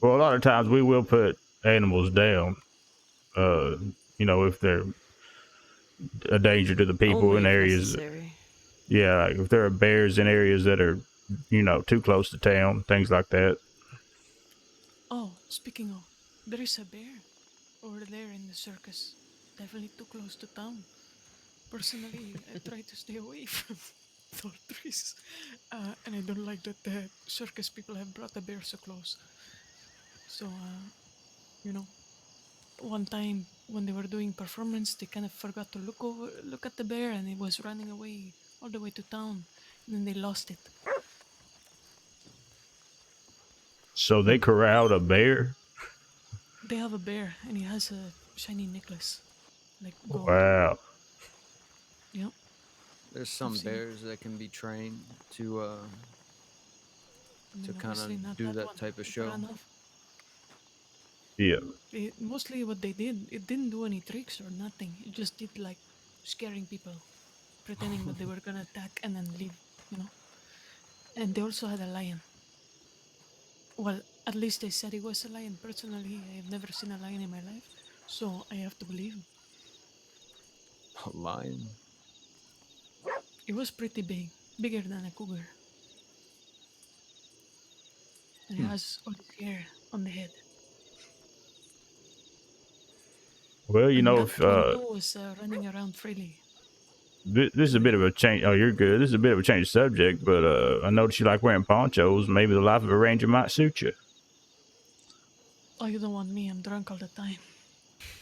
Well, a lot of times we will put animals down. Uh, if they're a danger to the people Only in if areas. necessary. Yeah, like if there are bears in areas that are, too close to town, things like that. Oh, speaking of, there is a bear over there in the circus. Definitely too close to town. Personally, I try to stay away from tall trees, and I don't like that the circus people have brought the bear so close. So, you know, one time when they were doing performance, they kind of forgot to look at the bear, and it was running away all the way to town, and then they lost it. So they corralled a bear. They have a bear, and he has a shiny necklace, like gold. Wow. Yep, There's I've some seen it. bears that can be trained I to mean, kind obviously of not do that that one. type of It show. ran off. Yeah. Mostly what they did, it didn't do any tricks or nothing. It just did like scaring people, pretending that they were gonna attack and then leave, you know. And they also had a lion. Well, at least they said it was a lion. Personally, I have never seen a lion in my life, so I have to believe him. A lion. It was pretty big, bigger than a cougar, and it Hmm. has all this hair on the head. Well, And that if one too was running around freely. this is a bit of a change. Oh, you're good. This is a bit of a change of subject, but I noticed you like wearing ponchos. Maybe the life of a ranger might suit you. Oh, you don't want me? I'm drunk all the time.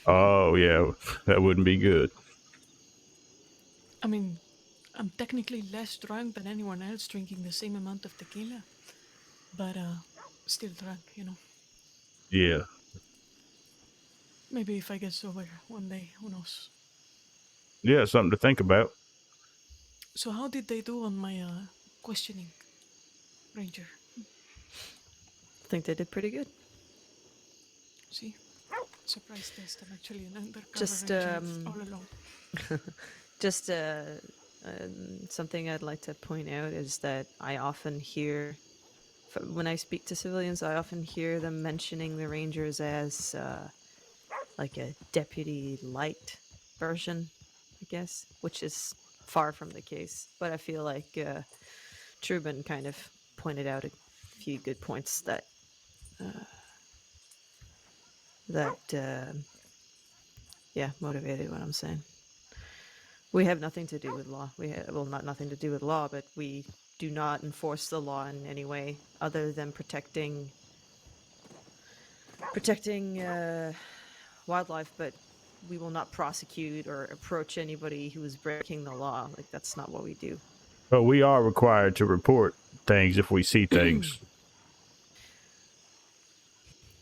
Oh yeah, that wouldn't be good. I mean, I'm technically less drunk than anyone else drinking the same amount of tequila, but still drunk. Yeah. Maybe if I get sober one day, who knows? Yeah, something to think about. So how did they do on my questioning, Ranger? I think they did pretty good. See, surprise test. I'm actually an undercover Just ranger all along. just something I'd like to point out is that I often hear, when I speak to civilians, I often hear them mentioning the Rangers as like a deputy light version, I guess, which is far from the case. But I feel like Truman kind of pointed out a few good points that motivated what I'm saying. We have nothing to do with law. Well, not nothing to do with law, but we do not enforce the law in any way other than protecting wildlife. But we will not prosecute or approach anybody who is breaking the law. Like, that's not what we do. But we are required to report things if we see things.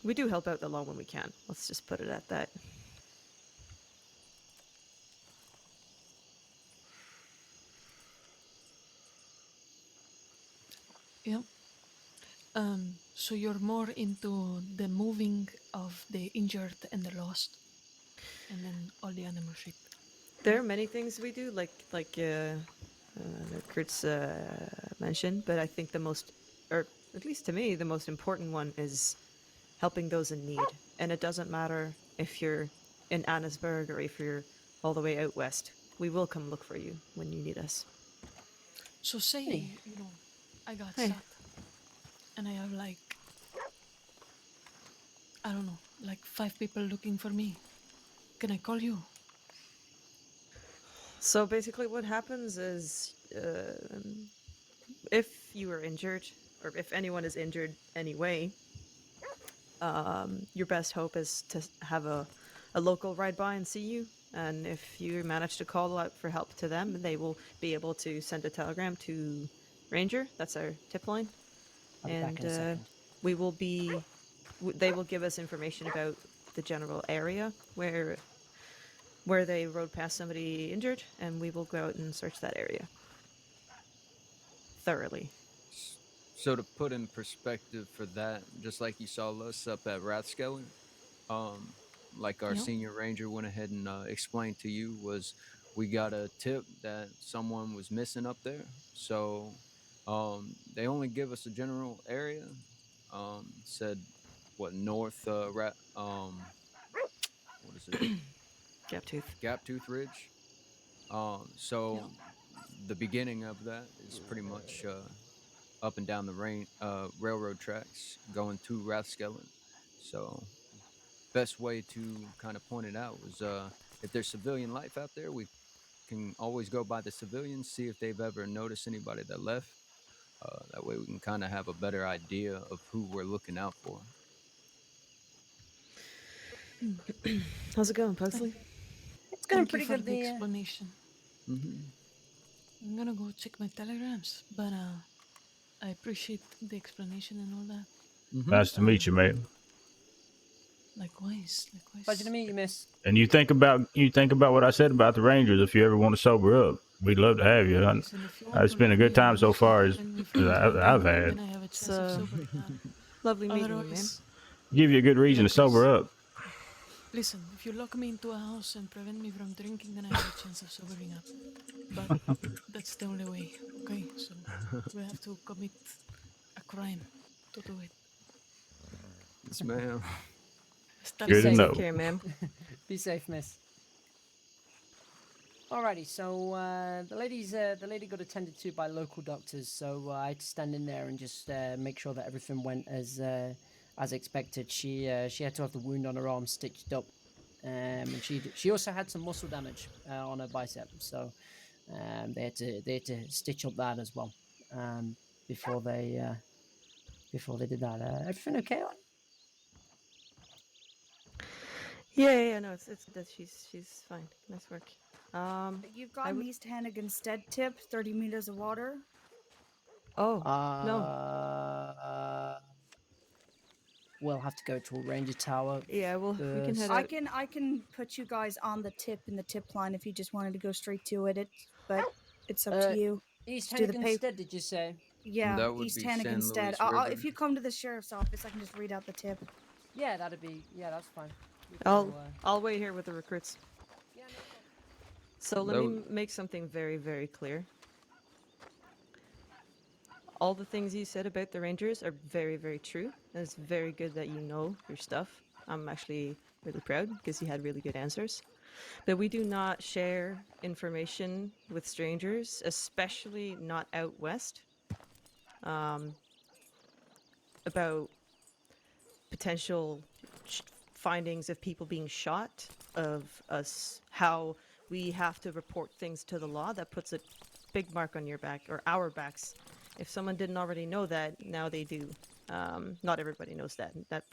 We do help out the law when we can. Let's just put it at that. Yeah. So you're more into the moving of the injured and the lost, and then all the animal shit. There are many things we do, like Kurtz mentioned, but I think the most, or at least to me, the most important one is helping those in need. And it doesn't matter if you're in Annesburg or if you're all the way out west. We will come look for you when you need us. So say, Hey. you know, I got Hey. shot, and I have like, I don't know, like 5 people looking for me. Can I call you? So basically, what happens is, if you are injured, or if anyone is injured anyway, your best hope is to have a local ride by and see you. And if you manage to call out for help to them, they will be able to send a telegram to Ranger. That's our tip line. I'll be back in a And second. we will be. They will give us information about the general area where they rode past somebody injured, and we will go out and search that area thoroughly. So to put in perspective for that, just like you saw us up at Rathskeller, like our Yeah. senior ranger went ahead and explained to you, was we got a tip that someone was missing up there. So they only give us a general area. Said what north what is it, Gaptooth. Gaptooth Ridge. Yeah. So the beginning of that is pretty much up and down the railroad tracks going to Rathskeller. So best way to kind of point it out was if there's civilian life out there, we can always go by the civilians, see if they've ever noticed anybody that left. That way we can kind of have a better idea of who we're looking out for. How's it going, Pugsley? It's going Thank you pretty for good. the explanation. Mm-hmm. I'm gonna go check my telegrams, but I appreciate the explanation and all that. Mm-hmm. Nice to meet you, man. Likewise. Pleasure to meet you, miss. And you think about what I said about the Rangers. If you ever want to sober up, we'd love to have you. Listen, if you want It's to been a lock good me in a time so house far and as prevent me from I've drinking, had. then I have a chance of So sobering up. lovely meeting you, man. Otherwise, Give you a good reason to sober up. listen, if you lock me into a house and prevent me from drinking, then I have a chance of sobering up. But that's the only way, okay? So we have to commit a crime to do it. Yes, ma'am. Estar Good to safe. know. Take care, ma'am. Be safe, miss. Alrighty, so the lady got attended to by local doctors, so I had to stand in there and just make sure that everything went as expected. She had to have the wound on her arm stitched up, and she also had some muscle damage on her bicep, so they had to stitch up that as well before they did that. Everything okay? Yeah, no, it's that she's fine. Nice work. You've I got an would. East Hannigan Stead tip, 30 meters of water. Oh no. We'll have to go to a ranger tower. Yeah, well, we can head first. out. I can put you guys on the tip in the tip line if you just wanted to go straight to it. But it's up to you. East Just do the Hannigan paper. Stead, did you say? Yeah, That would East be Hannigan San Stead. Luis River. If you come to the sheriff's office, I can just read out the tip. Yeah, that'd be. Yeah, that's fine. We can I'll go, I'll wait here with the recruits. Yeah, no problem. So let That me would- make something very, very clear. All the things you said about the Rangers are very, very true. And it's very good that you know your stuff. I'm actually really proud because you had really good answers. But we do not share information with strangers, especially not out west. about potential findings of people being shot, of us, how we have to report things to the law. That puts a big mark on your back, or our backs. If someone didn't already know that, now they do. Not everybody knows that. That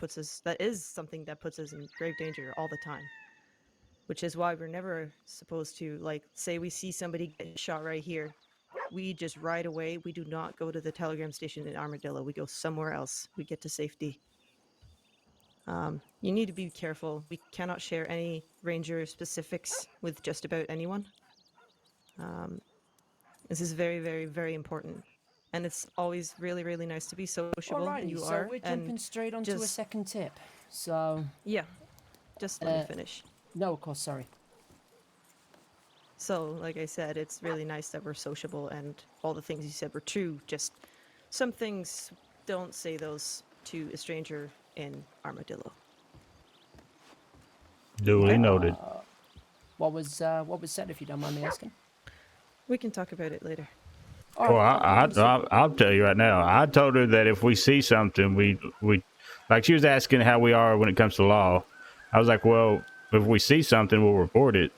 is something that puts us in grave danger all the time. Which is why we're never supposed to, like, say we see somebody get shot right here. We just ride away. We do not go to the telegram station in Armadillo. We go somewhere else. We get to safety. You need to be careful. We cannot share any ranger specifics with just about anyone. This is very, very, very important. And it's always really, really nice to be sociable. Alrighty, You so are. we're jumping straight onto a just- second tip. So, Yeah. Just let me finish. no, of course, sorry. So, like I said, it's really nice that we're sociable and all the things you said were true. Just some things, don't say those to a stranger in Armadillo. Duly noted. What was said, if you don't mind me asking? We can talk about it later. Well, I'll tell you right now. I told her that if we see something, we like she was asking how we are when it comes to law. I was like, well, if we see something, we'll report it.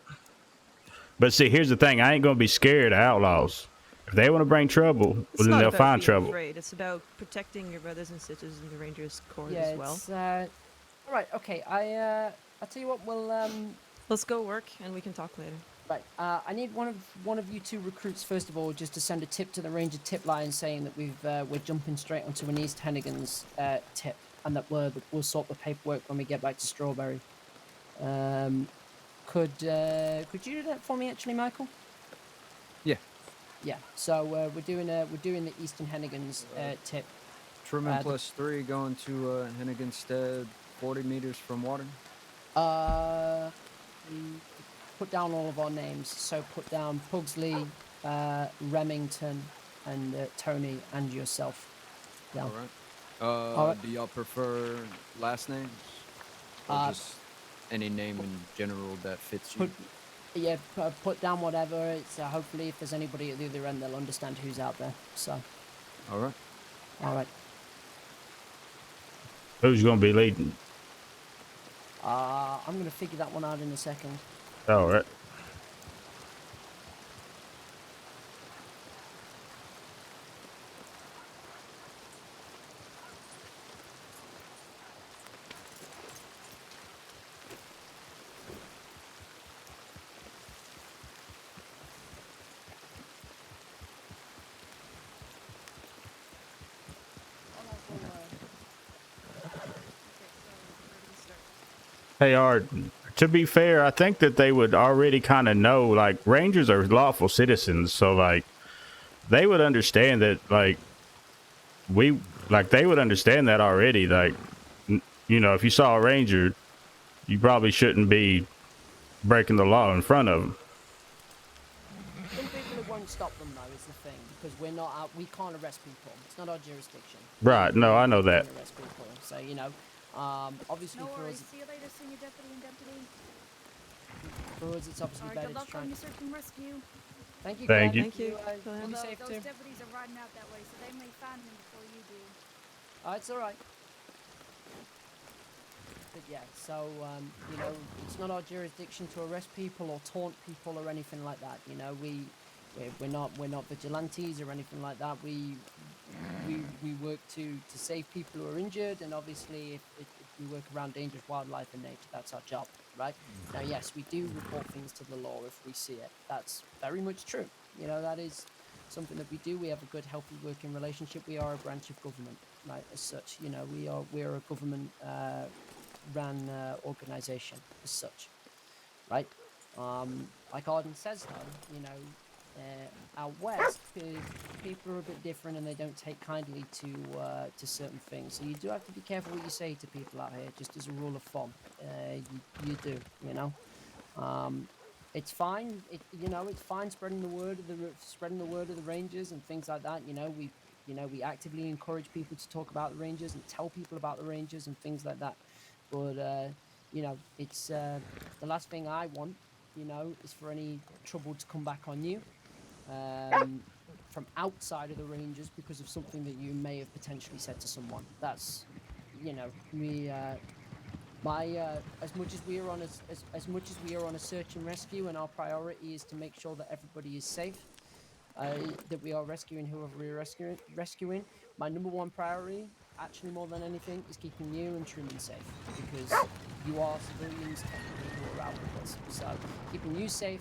But see, here's the thing: I ain't gonna be scared of outlaws. If they want to bring trouble, well, It's then not they'll about find being trouble. afraid. It's about protecting your brothers and sisters in the Rangers Corps Yeah, as well. it's, all right, okay. I'll tell you what. We'll Let's go work, and we can talk later. Right. I need one of you two recruits first of all, just to send a tip to the Ranger tip line saying that we're jumping straight onto an East Hennigan's tip, and that we'll sort the paperwork when we get back to Strawberry. Could you do that for me, actually, Michael? Yeah. Yeah. So we're doing the Eastern Hennigan's tip. Truman +3 going to Henniganstead, 40 meters from water. Put down all of our names. So put down Pugsley, Remington, and Tony, and yourself. Yeah. All right. Do y'all prefer last names, or just any name in general that fits you? Put down whatever. It's hopefully if there's anybody at the other end, they'll understand who's out there. So. All right. Who's gonna be leading? I'm gonna figure that one out in a second. All right. Hey, Art, to be fair, I think that they would already kind of know, like, Rangers are lawful citizens, so, like, they would understand that, like, they would understand that already. Like, you know, if you saw a Ranger, you probably shouldn't be breaking the law in front of them. Some people it won't stop them though, is the thing, because we're not out, we can't arrest people. It's not our jurisdiction. Right, no, I know We that. can't arrest people. So, you know, obviously No for worries. us, See you later, Senior Deputy and Deputy. it's obviously Alright, better good to luck try on and... your search and rescue. Thank you, Thank Glenn. you. Thank you. We'll be Although safe those too. deputies are riding out that way, so they may find him before you do. It's all right. But yeah, so you know, it's not our jurisdiction to arrest people or taunt people or anything like that. You know, we're not vigilantes or anything like that. We work to save people who are injured, and obviously if we work around dangerous wildlife and nature, that's our job, right? Now, yes, we do report things to the law if we see it. That's very much true. You know, that is something that we do. We have a good, healthy working relationship. We are a branch of government, right? As such, you know, we're a government ran organization as such, right? Like Arden says though, you know, out west people are a bit different and they don't take kindly to certain things, so you do have to be careful what you say to people out here, just as a rule of thumb. You do, you know. It's fine, you know, it's fine spreading the word of the Rangers and things like that. You know, we actively encourage people to talk about the Rangers and tell people about the Rangers and things like that. But you know, it's the last thing I want, you know, is for any trouble to come back on you. from outside of the Rangers because of something that you may have potentially said to someone. That's, you know, as much as we are on as much as we are on a search and rescue, and our priority is to make sure that everybody is safe, that we are rescuing whoever we're rescuing. My number one priority, actually more than anything, is keeping you and Truman safe, because you are civilians technically who are out with us. So keeping you safe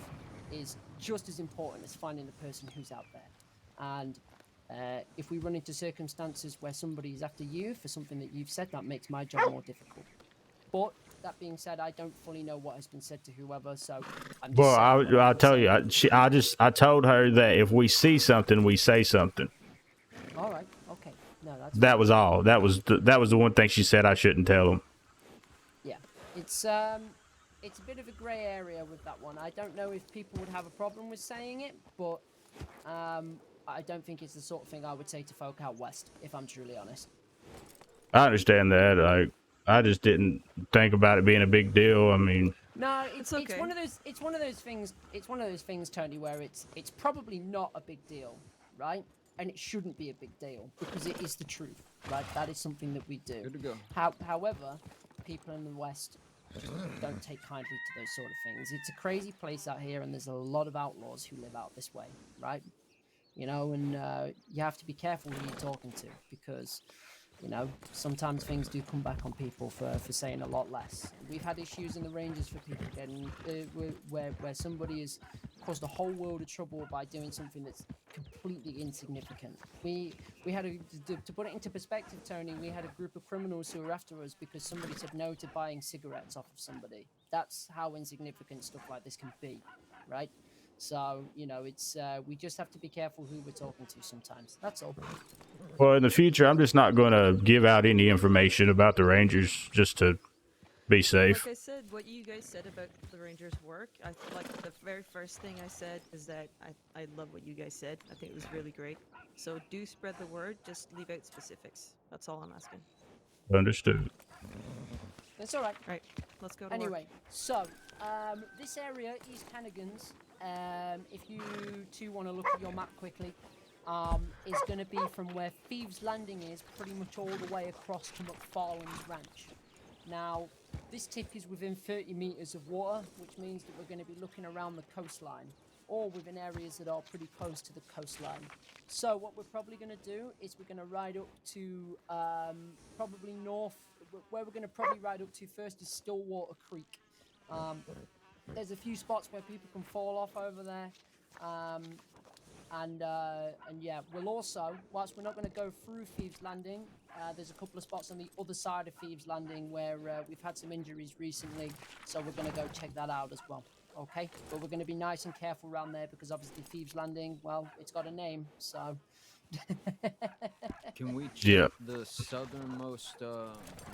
is just as important as finding the person who's out there. And if we run into circumstances where somebody is after you for something that you've said, that makes my job more difficult. But that being said, I don't fully know what has been said to whoever, so I'm just Well, saying I'll tell you. I told her that if we see something, we say something. All right. Okay. No, that's That fine. was all. That was the one thing she said I shouldn't tell them. Yeah. It's a bit of a grey area with that one. I don't know if people would have a problem with saying it, but I don't think it's the sort of thing I would say to folk out west, if I'm truly honest. I understand that. I just didn't think about it being a big deal. I mean, No, it's okay. one of those things. It's one of those things, Tony, where it's probably not a big deal, right? And it shouldn't be a big deal because it is the truth, right? That is something that we do. Good to go. However, people in the West just don't take kindly to those sort of things. It's a crazy place out here, and there's a lot of outlaws who live out this way, right? You know, and you have to be careful who you're talking to, because, you know, sometimes things do come back on people for saying a lot less. We've had issues in the Rangers for people getting where somebody has caused a whole world of trouble by doing something that's completely insignificant. We had to put it into perspective, Tony. We had a group of criminals who were after us because somebody said no to buying cigarettes off of somebody. That's how insignificant stuff like this can be, right? So, you know, it's we just have to be careful who we're talking to sometimes. That's all. well, in the future, I'm just not going to give out any information about the Rangers just to be safe. Like I said, what you guys said about the Rangers' work, I like the very first thing I said is that I love what you guys said. I think it was really great. So do spread the word. Just leave out specifics. That's all I'm asking. Understood. That's all right. Right. Let's go to Anyway, work. so this area, East Cannigans, if you two want to look at your map quickly, is going to be from where Thieves Landing is, pretty much all the way across to McFarlane's Ranch. Now, this tip is within 30 meters of water, which means that we're going to be looking around the coastline, or within areas that are pretty close to the coastline. So what we're probably going to do is we're going to ride up to probably north. Where we're going to probably ride up to first is Stillwater Creek. There's a few spots where people can fall off over there. And yeah, we'll also, whilst we're not going to go through Thieves Landing, there's a couple of spots on the other side of Thieves Landing where we've had some injuries recently, so we're going to go check that out as well. Okay, but we're going to be nice and careful around there because obviously Thieves Landing, well, it's got a name, so. Can we check Yeah. the southernmost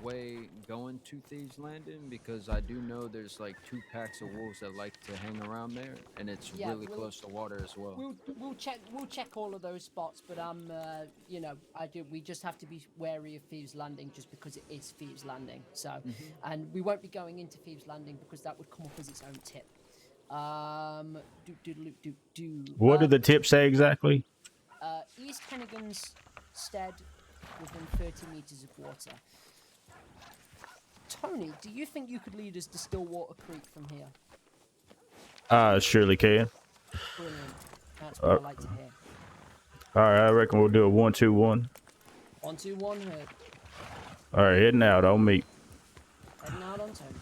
way going to Thieves Landing? Because I do know there's like 2 packs of wolves that like to hang around there, and it's Yeah, really close to water as well. We'll check all of those spots, but you know, we just have to be wary of Thieves Landing just because it is Thieves Landing. So, and we won't be going into Thieves Landing because that would come up as its own tip. What did the tip say exactly? East Kennigan's stead within 30 meters of water. Tony, do you think you could lead us to Stillwater Creek from here? Surely can. Brilliant. That's what I like to hear. All right, I reckon we'll do a 1-2-1. 1, 2, 1, heard. All right, heading out on me. Heading out on Tony.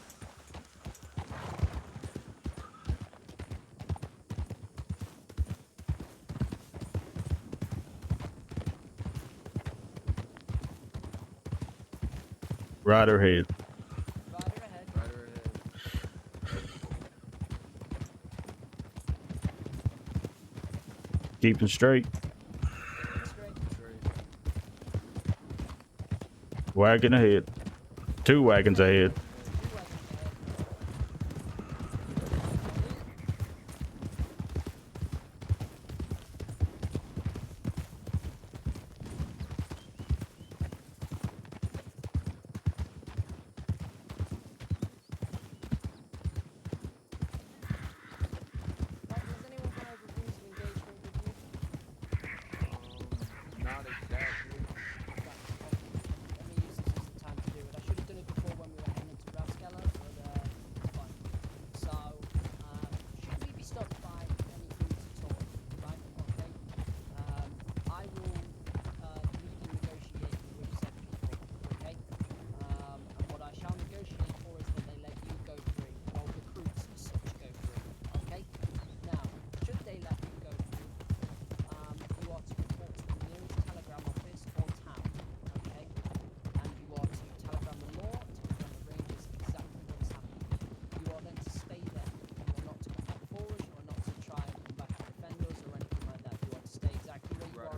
Rider ahead. Rider ahead. Rider ahead. Keeping straight. Straight. Wagon ahead. 2 wagons ahead.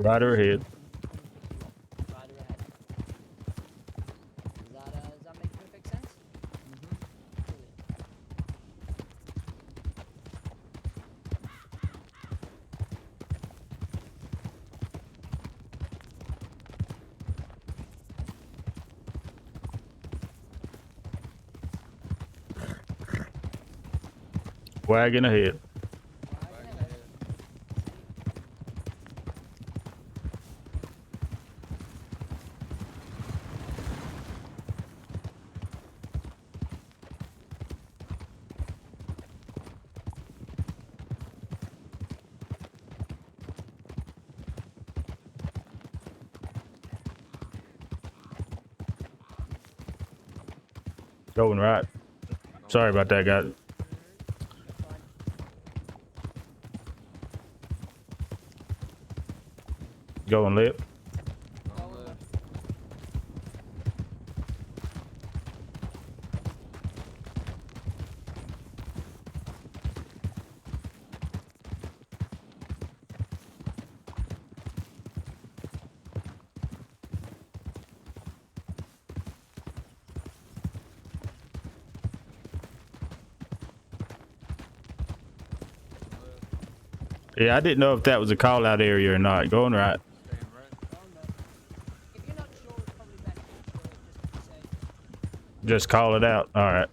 Rider ahead. Rider ahead. Does that make perfect sense? Brilliant. Wagon ahead. Wagon ahead. Going right. Sorry about that, guys. You're fine. Going left. Going left. Yeah, I didn't know if that was a call out area or not. Going right. Staying right. Going left. If you're not sure, it's probably better to do it just to be safe. Just call it out. All right.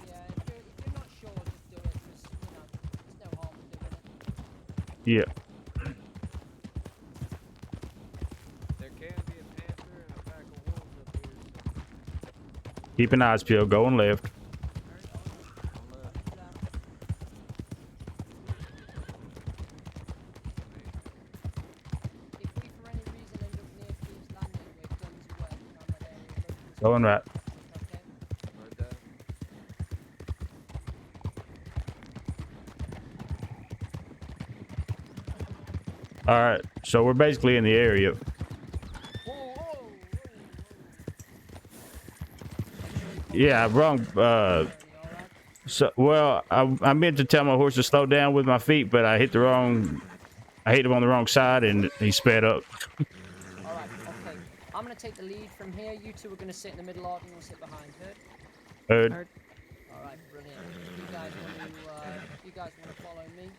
Yeah, if you're not sure, just do it because, there's no harm in doing it. Yeah. There can be a panther and a pack of wolves up here. Keep an eyes peeled. Going left. On left. If we for any reason end up near Thieves Landing with guns away around that area, look for us. Going right. Okay? Right there. All right. So we're basically in the area. Whoa, whoa, whoa, whoa. Yeah, wrong. Alright? So well, I meant to tell my horse to slow down with my feet, but I hit him on the wrong side, and he sped up. Alright, okay. I'm gonna take the lead from here. You two are gonna sit in the middle, Arden will sit behind. Heard? Heard. Heard. Alright, brilliant. You guys wanna follow me?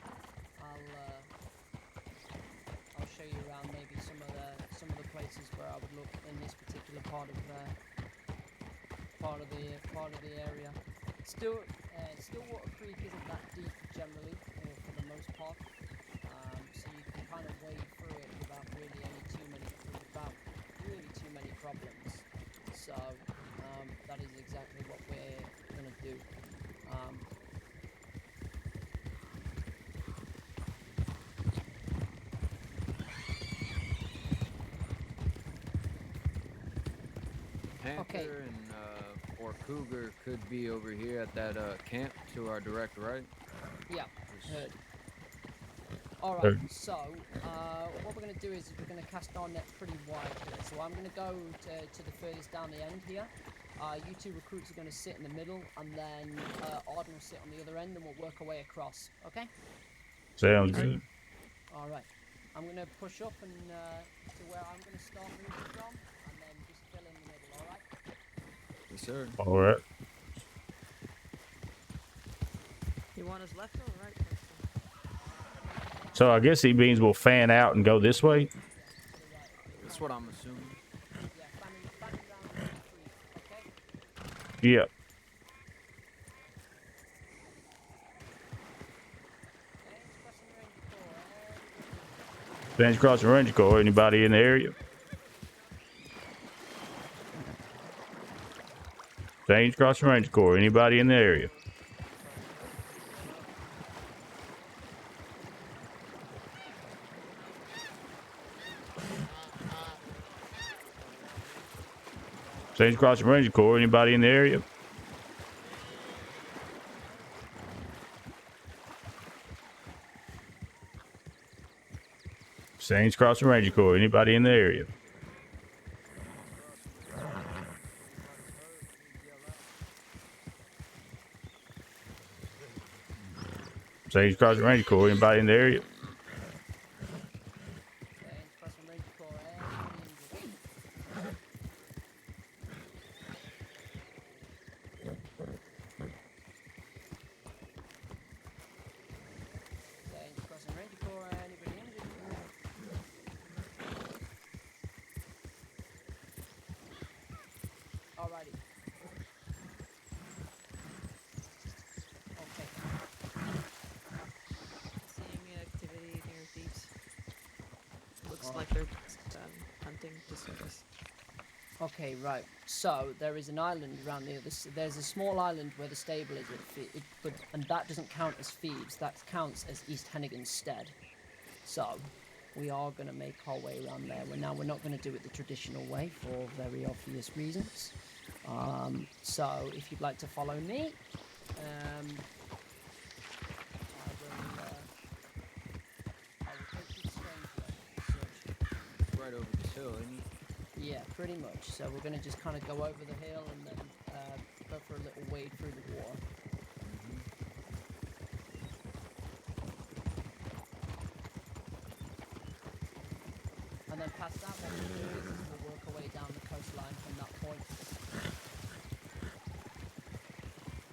I'll show you around maybe some of the places where I would look in this particular part of the area. Stillwater Creek isn't that deep generally, for the most part, so you can kind of wade through it without really too many problems. So that is exactly what we're gonna do. Panther Okay. and or cougar could be over here at that camp to our direct right. Yeah, heard. Alright, Heard. so what we're going to do is we're going to cast our net pretty wide here. So I'm going to go to the furthest down the end here. You two recruits are going to sit in the middle, and then Arden will sit on the other end, and we'll work our way across. Okay? Sounds good. Alright. I'm going to push up and to where I'm going to start moving from, and then just fill in the middle, alright? Yes, sir. All right. You want us left or right? So I guess he means we'll fan out and go this way. To the right. That's what I'm assuming. Yeah, fanning round the creek, okay? Yeah. James Crossing Ranger Corps. Anybody in the area? James Crossing Ranger Corps. Anybody in the area? James Crossing Ranger Corps. Anybody in the area? Saints Crossing Ranger Corps. Anybody in the area? Saints Crossing Ranger Corps. Anybody in the area? start hunting to service. Okay, right. So there is an island around the other. There's a small island where the stable is, and that doesn't count as Thebes. That counts as East Hennigan's stead. So we are going to make our way around there. We're not going to do it the traditional way for very obvious reasons. So if you'd like to follow me, I will take you to Strange Way. Right over this hill, isn't it? Yeah, pretty much. So we're going to just kind of go over the hill and then go for a little wade through the water. And then past that one, we'll work our way down the coastline from that point.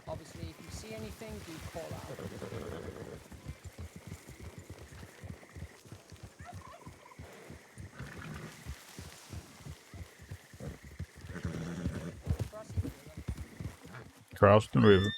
Obviously, if you see anything, do call out. Cross the river.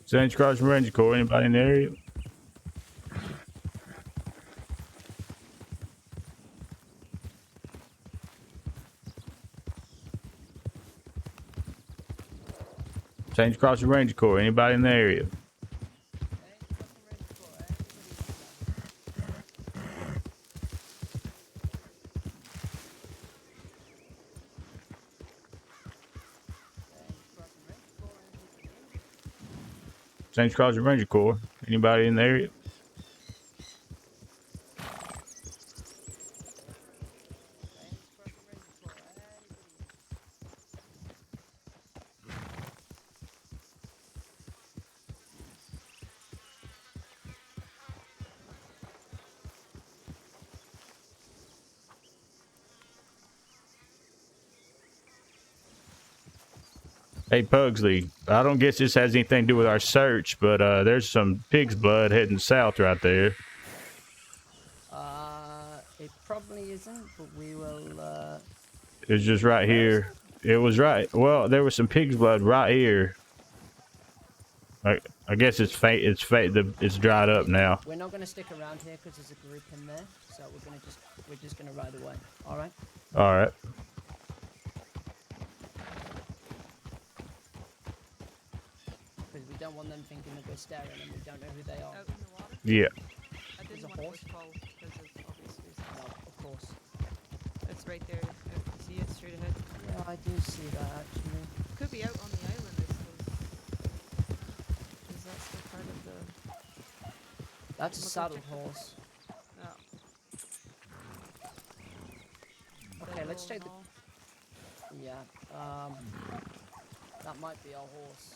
Saints Crossing Ranger Corps. Anybody in the area? Saints Crossing Ranger Corps. Anybody in the area? Saints Crossing Ranger Corps. Anybody in the area? Hey Pugsley, I don't guess this has anything to do with our search, but there's some pig's blood heading south right there. It probably isn't, but we will. It's just right here. It was right. Well, there was some pig's blood right here. I guess it's fate. It's fate. It's dried up now. We're not going to stick around here because there's a group in there, so we're just going to ride away. All right. All right. Because we don't want them thinking that we're staring and we don't know who they are. Out in the water? Yeah. I didn't There's a want horse? to push Paul because of obvious reasons. No, of course. It's right there. You see it straight ahead. Yeah, I do see that actually. Could be out on the island, I suppose. Is that still part of the... That's a Look, saddle check the- horse. Oh. Okay, let's take the. Mall. Yeah. That might be our horse.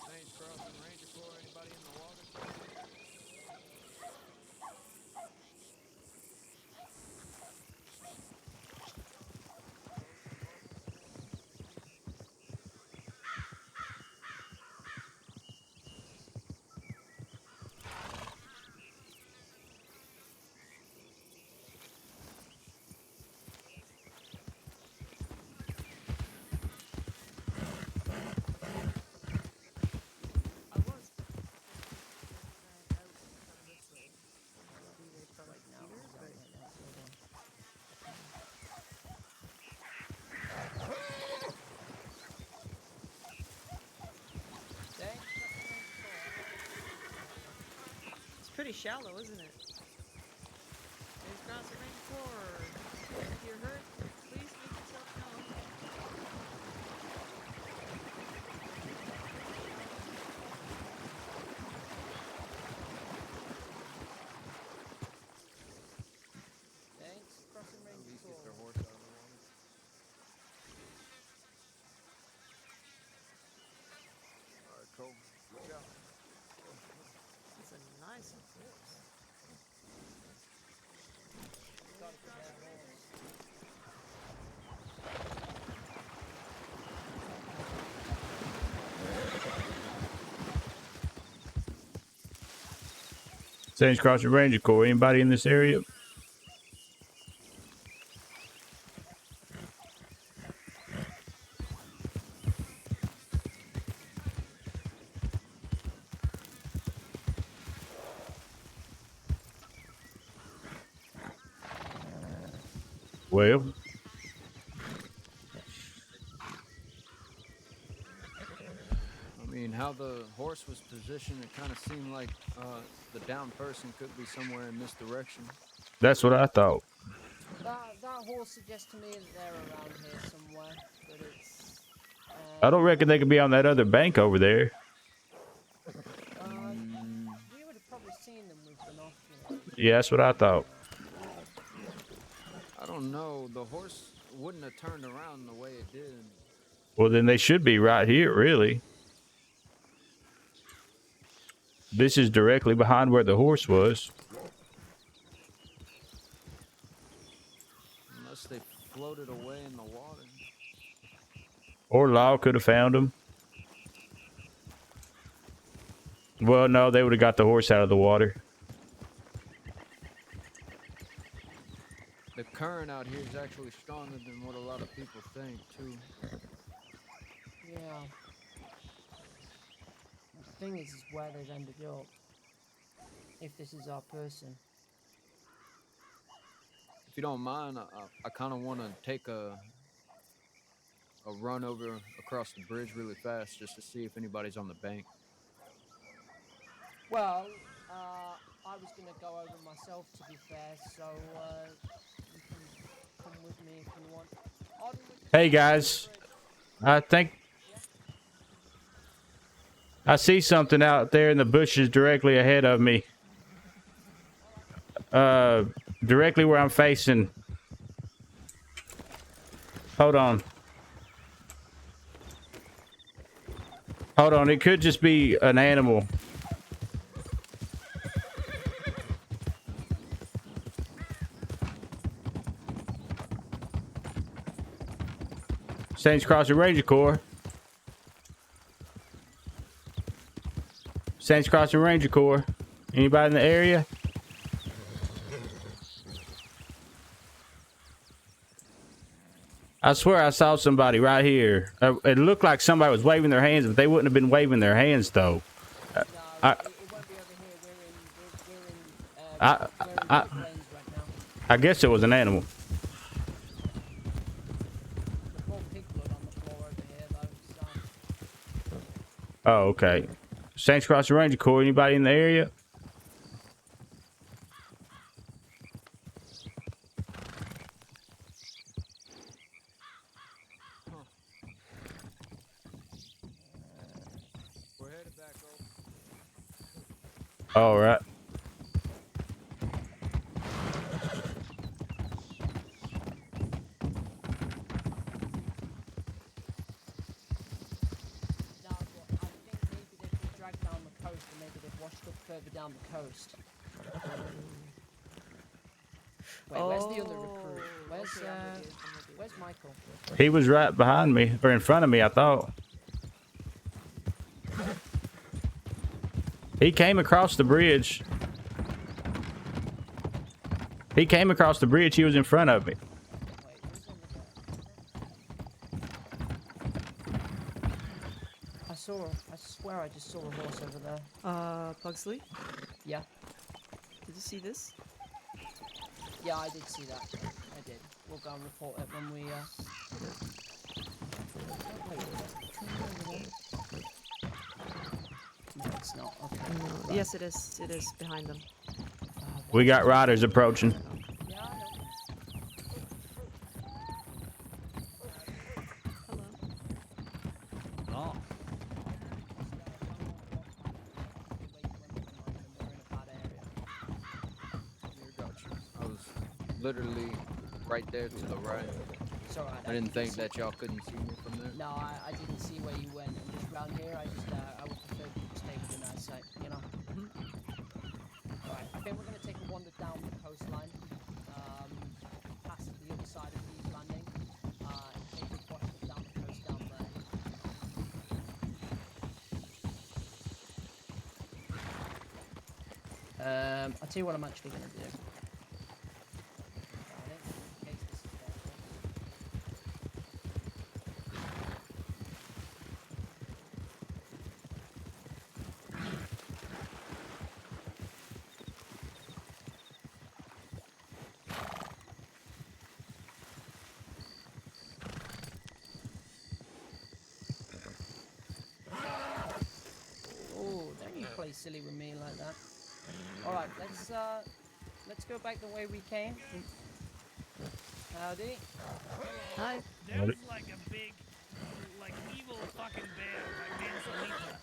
Saints Crossing Ranger Corps. Anybody in the water? I was out kind of this way. Maybe they Right now, Peter, it's but right now, hold on. Okay. it's pretty shallow, isn't it? There's Crossing Ranger Corps. If you're hurt, please make yourself known. Thanks, Crossing Ranger At least get their Corps. horse out of the water. Got it to their horse. Saints Crossing Ranger Corps. Anybody in this area? Well, I mean, how the horse was positioned, it kind of seemed like the downed person could be somewhere in this direction. that's what I thought. That horse suggests to me that they're around here somewhere, but it's. I don't reckon they could be on that other bank over there. We would have probably seen them with binoculars. Yeah, that's what I thought. I don't know. The horse wouldn't have turned around the way it did. Well, then they should be right here, really. This is directly behind where the horse was. Unless they floated away in the water. Or Law could have found them. Well, no, they would have got the horse out of the water. The current out here is actually stronger than what a lot of people think, too. Yeah. The thing is where they've ended up. If this is our person. If you don't mind, I kind of want to take a run over across the bridge really fast just to see if anybody's on the bank. Well, I was gonna go over myself, to be fair, so you can come with me if you want. Hey, guys. I think I see something out there in the bushes directly ahead of me. Directly where I'm facing. Hold on. Hold on. It could just be an animal. Saints Crossing Ranger Corps. Saints Crossing Ranger Corps. Anybody in the area? I swear I saw somebody right here. It looked like somebody was waving their hands, but they wouldn't have been waving their hands, though. No, it won't be over here. We're in plains right now. I guess it was an animal. There's more pig blood on the floor over here, though, so... Oh, okay. Saints Crossing Ranger Corps. Anybody in the area? We're headed back over. All right. No, but I think maybe they've been dragged down the coast, and maybe they've washed up further down the coast. Wait, where's the other recruit? Where's Michael? He was right behind me, or in front of me, I thought. He came across the bridge. He came across the bridge. He was in front of me. Wait, who's on the deck? I swear I just saw a horse over there. Pugsley, Yeah. did you see this? Yeah, I did see that. I did. We'll go and report it when we, No, it's not. Okay. No. Yes, it is. It is behind them. We got riders approaching. Yeah, I know. Hello. Oh. I was literally right there to the right. It's alright. I didn't think that y'all couldn't see me from there. No, I didn't see where you went. And just round here, I would prefer you to stay within eyesight, you know? I'll tell you what I'm actually going to do. Got it, in case this is their fault. Oh, don't you play silly with me like that. Alright, let's go back the way we came. Howdy. Hi. There's like a big, like evil fucking bear by Mansalita.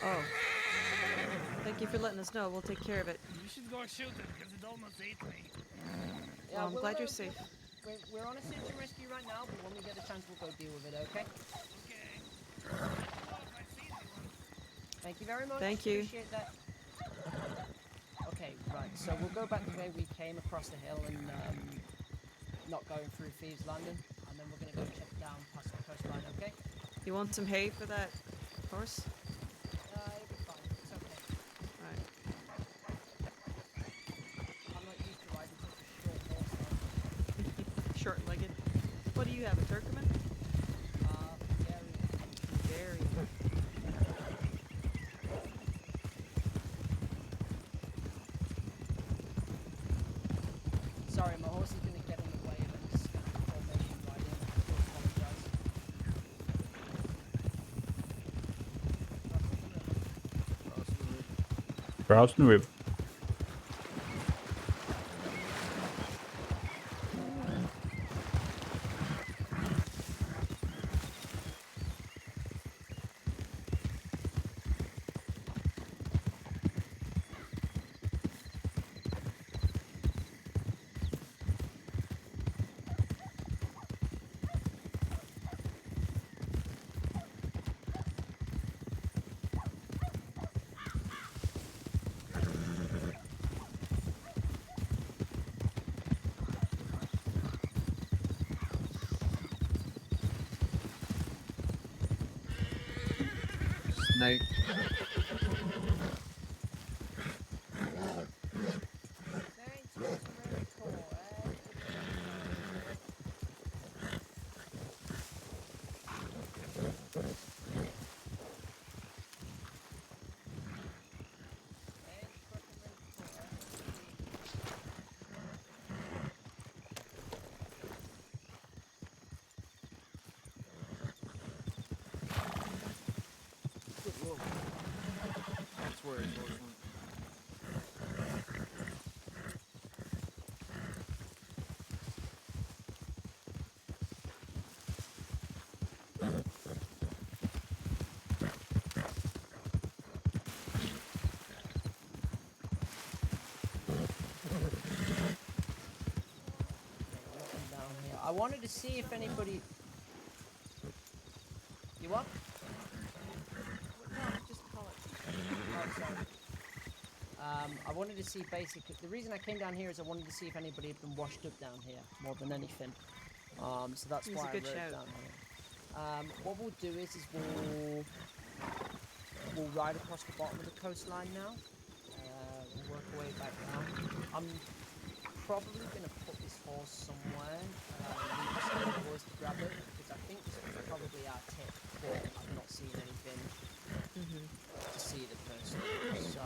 Oh. Thank you for letting us know. We'll take care of it. You should go shoot it because it almost ate me. Well, I'm glad you're safe. We're on a search and rescue right now, but when we get a chance, we'll go deal with it, okay? Okay. Oh, if I see anyone. Thank you very much. Thank you. Appreciate that. Okay, right. So we'll go back the way we came across the hill and not going through Thieves' Landing, and then we're gonna go check down past the coastline. Okay? You want some hay for that horse? It'll be fine. It's okay. Alright. I'm not used to riding such a short horse. Short-legged. What do you have, a Turkmen? Very. Very. Sorry, my horse is gonna get in the way of this kind of formation riding. I apologize. Crossing the river. Snake. Thanks, very cool. That's where his horse went. Down here. I wanted to see if anybody. You what? No, just call it. Oh, sorry. I wanted to see basically. The reason I came down here is I wanted to see if anybody had been washed up down here more than anything. So that's It's why a good I wrote shout. down here. What we'll do is we'll ride across the bottom of the coastline now. We'll work our way back down. I'm probably gonna put this horse somewhere. Leave some of the boys to grab it because I think this is probably our tip, but I've not seen anything to see the person. So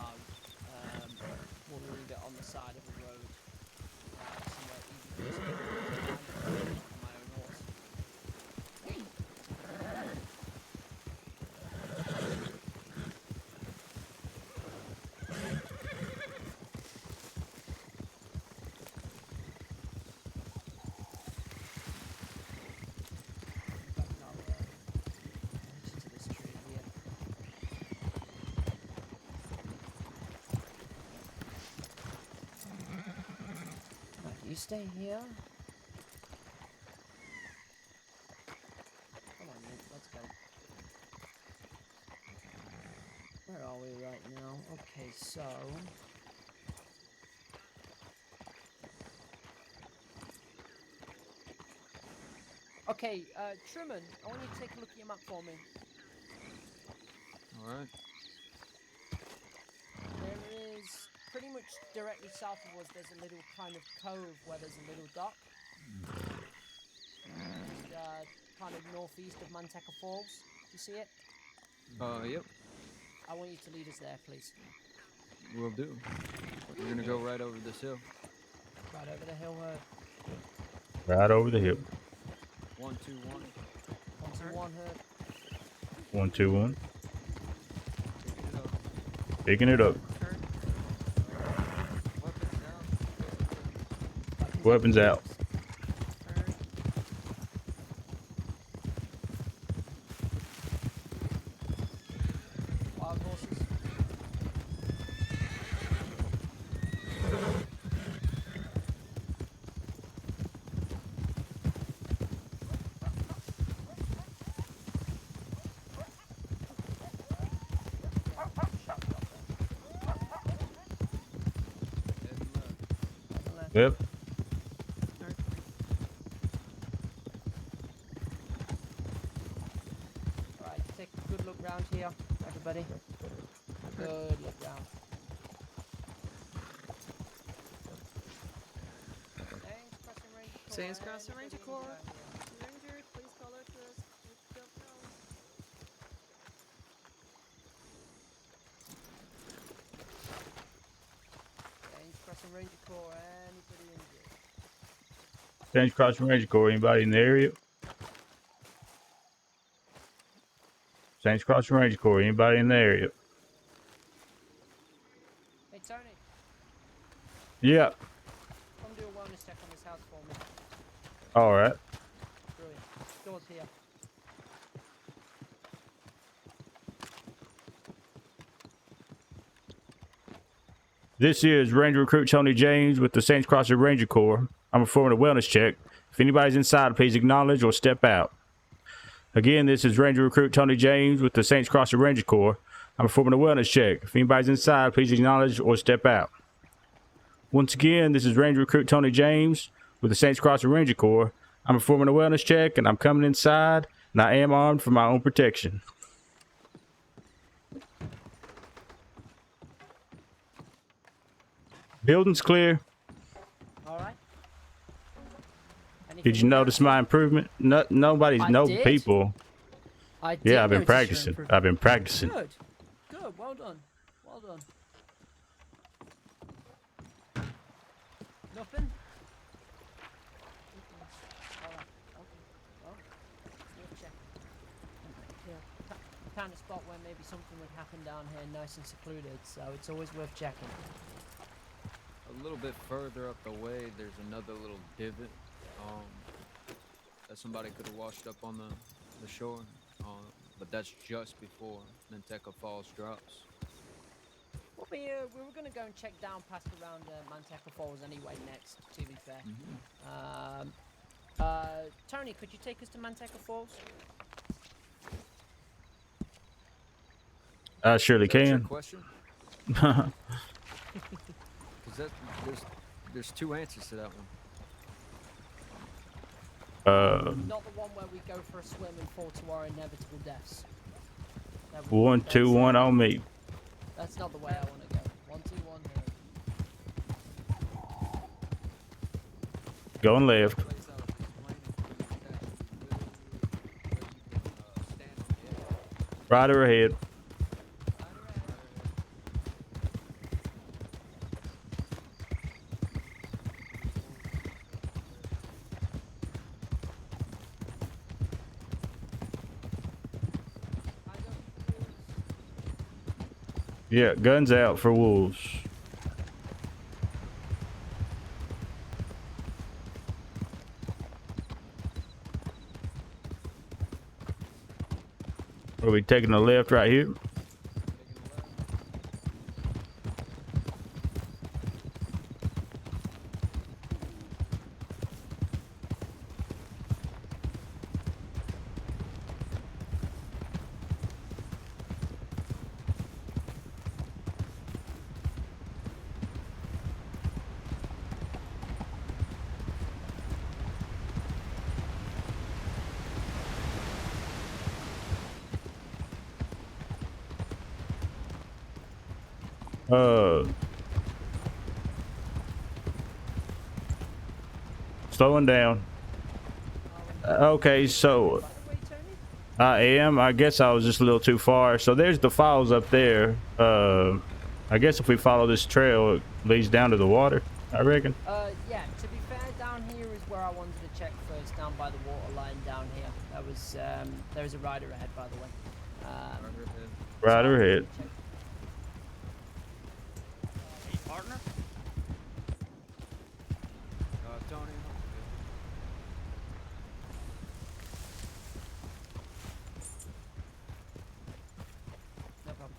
we'll leave it on the side of the road somewhere easy for us to find on my own horse. To this tree here. Right, you stay here. Come on, Nick, let's go. Where are we right now? Okay, so... Okay, Truman, I want you to take a look at your map for me. All right. There is pretty directly south of us, there's a little kind of cove where there's a little dock. Just kind of northeast of Manteca Falls. Do you see it? Yep, I want you to lead us there, please. will do. We're gonna go right over this hill. Right over the hill. Right over the hill. 1, 2, 1. 121 Herb. 1, 2, 1. Picking it up. Picking it up. Weapons Weapons out. out. Wild horses. Yep. Alright, take a good look round here, everybody. Good look round. Saints Crossing Ranger Corps. Ranger, please call out to us. We don't know. Saints Crossing Ranger Corps, anybody injured? Saints Crossing Ranger Corps. Anybody in the area? Saints Crossing Ranger Corps. Anybody in the area? Hey Tony, Yeah. come do a wellness check on this house for me. All right. Brilliant. Doors here. This is Ranger Recruit Tony James with the Saints Crossing Ranger Corps. I'm performing a wellness check. If anybody's inside, please acknowledge or step out. Again, this is Ranger Recruit Tony James with the Saints Crossing Ranger Corps. I'm performing a wellness check. If anybody's inside, please acknowledge or step out. Once again, this is Ranger Recruit Tony James with the Saints Crossing Ranger Corps. I'm performing a wellness check, and I'm coming inside, and I am armed for my own protection. Building's clear. Alright. Did you notice my improvement? No, nobody's I no did. people. I did Yeah, I've been notice your practicing. improvement. I've been practicing. Good. Good. Well done. Well done. Nothing? Alright. Okay. Well, let's check. Yeah. Kind of spot where maybe something would happen down here nice and secluded, so it's always worth checking. A little bit further up the way, there's another little divot that somebody could have washed up on the shore, but that's just before Manteca Falls drops. Well, we were going to go and check down past around Manteca Falls anyway next, to be fair. Tony, could you take us to Manteca Falls? I surely Is that your can. question? Because there's two answers to that one. Not the one where we go for a swim and fall to our inevitable deaths. 1, 2, 1 on me. That's not the way I want to go. 1, 2, 1 here. Going left. Plays out this plane and you can stand on the edge. Right or ahead. Yeah, guns out for wolves. Are we taking a left right here? Slowing down. Okay, so By the way, Tony? I am. I guess I was just a little too far. So there's the files up there. I guess if we follow this trail, it leads down to the water, I reckon. Yeah, to be fair, down here is where I wanted to check first, down by the water line down here. That was, there's a rider ahead, by the way. Right ahead. Hey, partner. Tony. No problem.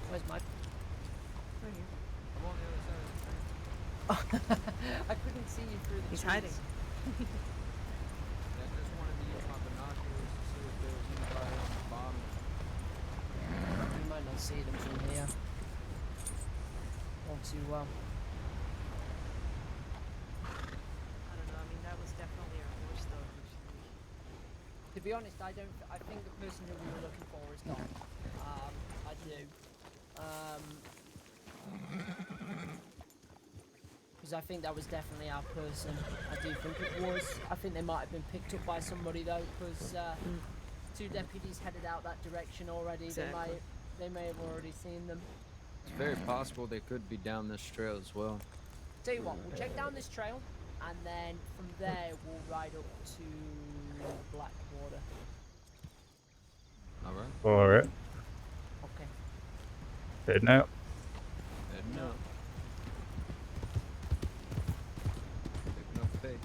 Where's Mike? Right here. I'm on the other side of the train. I couldn't see you through the He's trees. hiding. I just wanted to use my binoculars to see if there was anybody on the bottom. You might not see them from here. All too well. I don't know. I mean, that was definitely our horse, though. To be honest, I think the person who we were looking for is gone. I do. Because I think that was definitely our person. I do think it was. I think they might have been picked up by somebody though, because two deputies headed out that direction already. Exactly. They may have already seen them. It's very possible they could be down this trail as well. Tell you what, we'll check down this trail, and then from there we'll ride up to Blackwater. All right. All right. Okay. Heading out. Heading up. Picking up pace.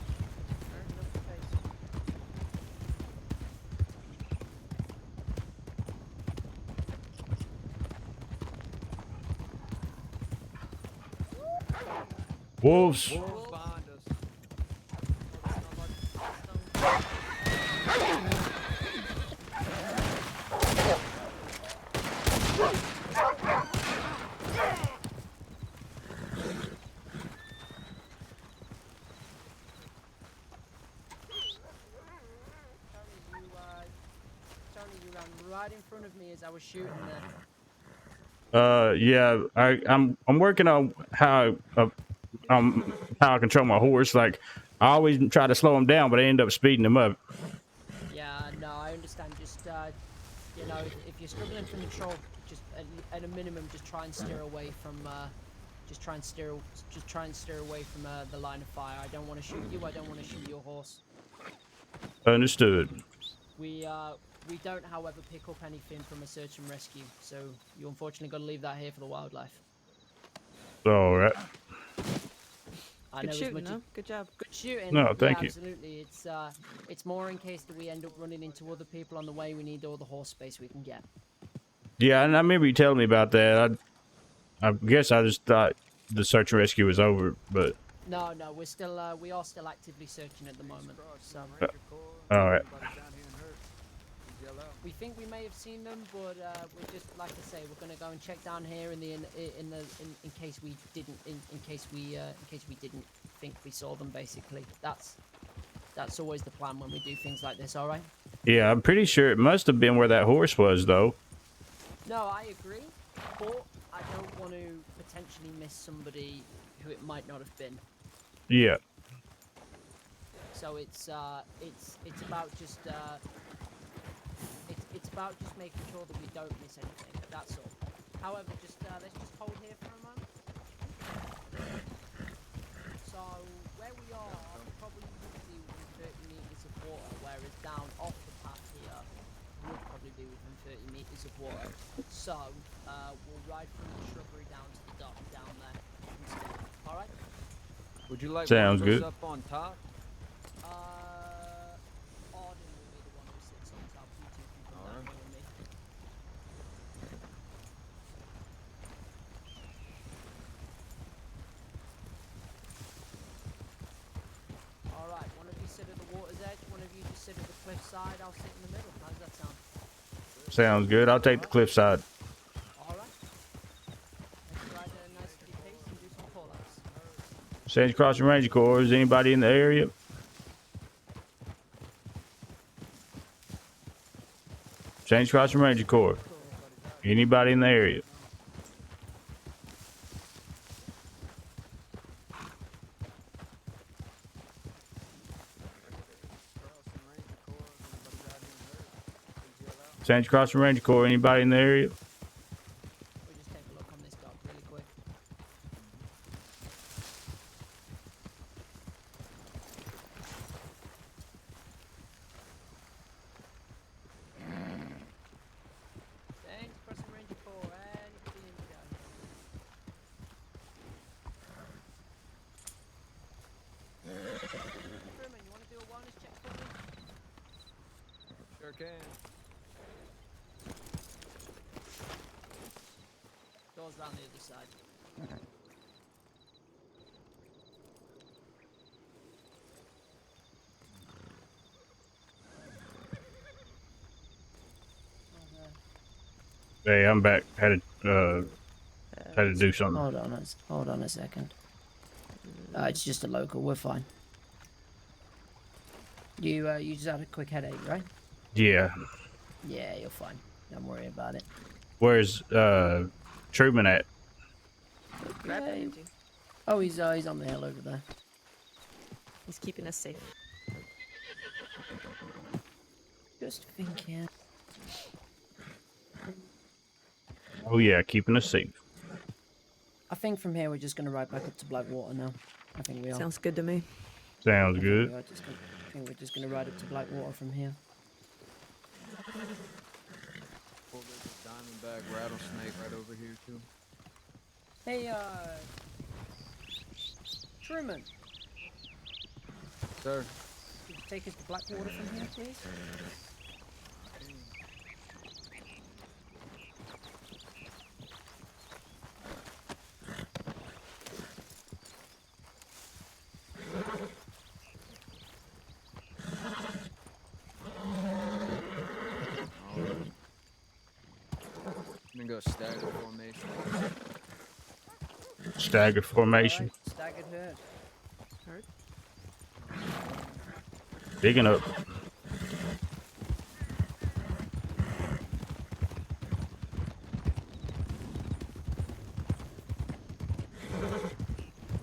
Turn up the pace. Wolves. Wolves behind us. Tony, you ran right in front of me as I was shooting there. Yeah. I'm working on how I control my horse. Like I always try to slow him down, but I end up speeding him up. Yeah, no, I understand. Just, you know, if you're struggling for control, just at a minimum, just try and steer away from, just try and steer away from the line of fire. I don't want to shoot you. I don't want to shoot your horse. Understood. We don't, however, pick up anything from a search and rescue, so you unfortunately got to leave that here for the wildlife. All right. I Good know shooting, as much huh? as Good job. good shooting. No, thank yeah, you. Absolutely. It's more in case that we end up running into other people on the way. We need all the horse space we can get. Yeah, and I remember you telling me about that. I guess I just thought the search and rescue was over, but No, we are still actively searching at the moment. So all right. we think we may have seen them, but we're just, like I say, we're gonna go and check down here in case we didn't in case we didn't think we saw them. Basically, that's always the plan when we do things like this. All right. Yeah, I'm pretty sure it must have been where that horse was, though. No, I agree, but I don't want to potentially miss somebody who it might not have been. Yeah. So it's about just it's about just making sure that we don't miss anything. That's all. However, just let's just hold here for a moment. So where we are, probably would be within 30 meters of water, whereas down off the path here would probably be within 30 meters of water. So we'll ride from the shrubbery down to the dock down there. All right. Would you like Sounds one of us good. up on top? Arden will be the one who sits on top. You two can come down here with me. All right. One of you sit at the water's edge. One of you just sit at the cliff side. I'll sit in the middle. How does that sound? Sounds good. I'll take the cliffside. All right. Let's ride at a nice steady pace and do some call-outs. Sands Crossing Ranger Corps. Is anybody in the area? Sands Crossing Ranger Corps. Anybody in the area? Santa Cross Ranger Corps. Anybody in the area? We'll just take a look on this dock really quick. Thanks, Crossing Ranger Corps. Anybody in down here? Truman, you want to do a wellness check for me? Sure can. Doors round the other side. Hey, I'm back. Had to do something. Hold on a second. It's just a local. We're fine. You just had a quick headache, right? Yeah. Yeah, you're fine. Don't worry about it. Where's Truman at? Grab Yeah, him, too. Oh, he's on the hill over there. He's keeping us safe. Just thinking. Oh yeah, keeping us safe. I think from here we're just gonna ride back up to Blackwater now. I think we are. Sounds good to me. Sounds I good. think we're just gonna ride up to Blackwater from here. Well, there's a diamondback rattlesnake right over here too. Hey, Truman, Sir. could you take us to Blackwater from here, please? I'm gonna go stagger formation. Staggered formation. Right, staggered herd. Digging up.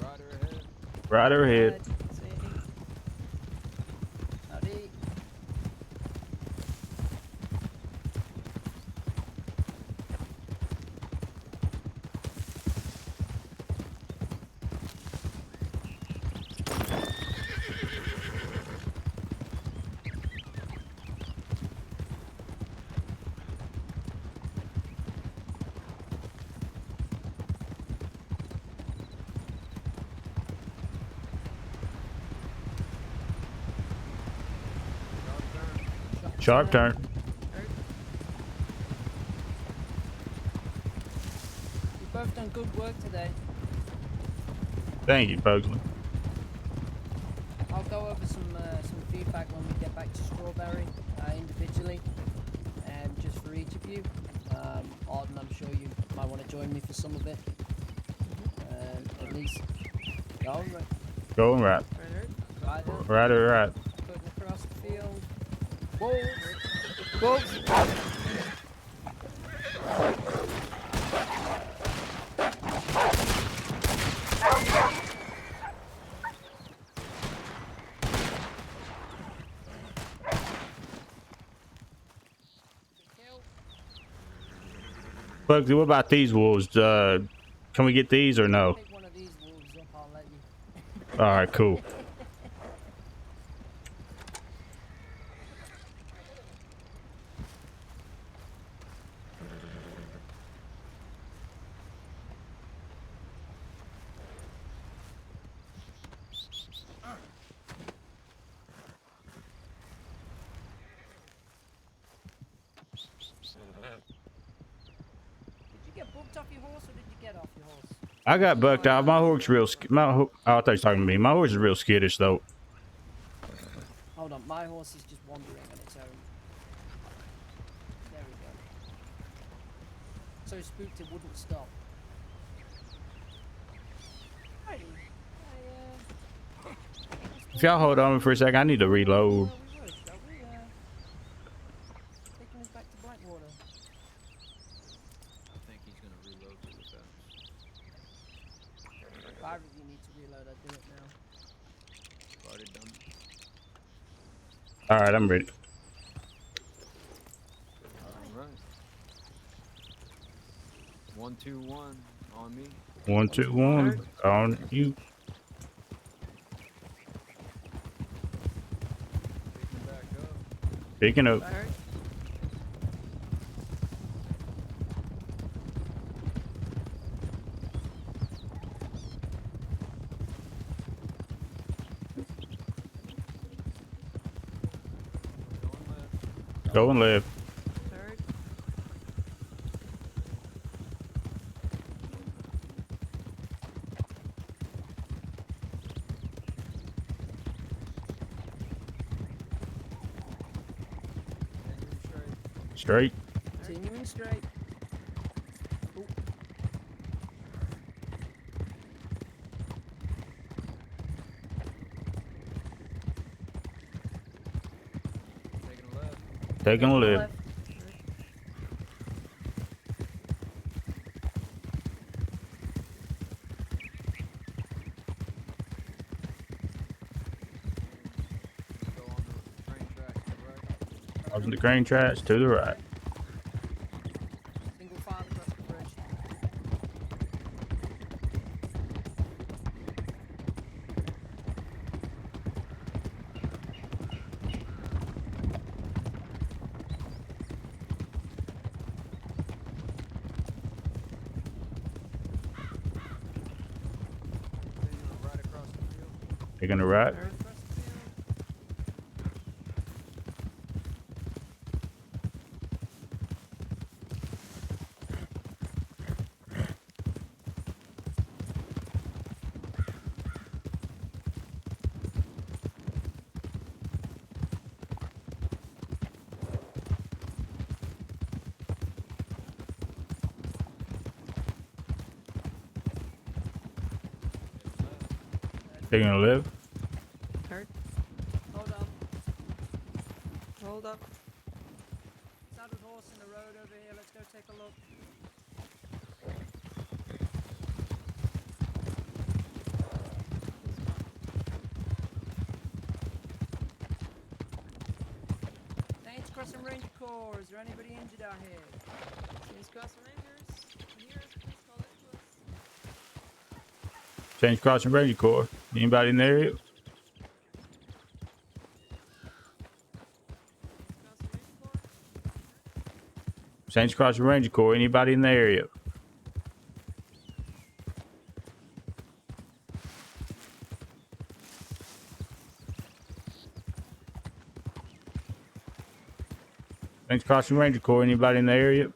Rider ahead. Rider ahead. Howdy. Sharp turn. You've both done good work today. Thank you, Pugsley. I'll go over some feedback when we get back to Strawberry individually, just for each of you. Arden, I'm sure you might want to join me for some of it. At least. Going right. Going right. Right there. Rider right. Cutting across the field. Wolves! Pugsley, what about these wolves? Can we get these or no? Pick one of these wolves up, I'll let you. All right, cool. Did you get booked off your horse or did you get off your horse? I got bucked out. My horse real. Oh, I thought you were talking to me. My horse is real skittish though. Hold on, my horse is just wandering on its own. There we go. So spooked it wouldn't stop. Alrighty. If y'all hold on for a second, I need to reload. We would, shall we? Taking us back to Blackwater. I think he's gonna reload really fast. If either of you need to reload, I'd do it now. Already done. All right, I'm ready. right. 121 on me. 121 on you. Picking back up. Picking up. Alright. Going left. Going left. Third. Continuing straight. Straight. Continuing straight. Ooh. Taking a left. Taking a left. Go on the train track to the right. Crossing the crane tracks to the right. Single file across the bridge. Continuing right across the field. Taking the right. Third. Across the field. Taking a left. Third. Hold on. Hold up. Saddled horse in the road over here. Let's go take a look. Saints Crossing Ranger Corps. Is there anybody injured out here? Saints Crossing Rangers. Near us, please call it to us. Saints Crossing Ranger Corps. Anybody in the area? Saints Crossing Ranger Corps. Saints Crossing Ranger Corps. Anybody in the area? Saints Crossing Ranger Corps. Anybody in the area?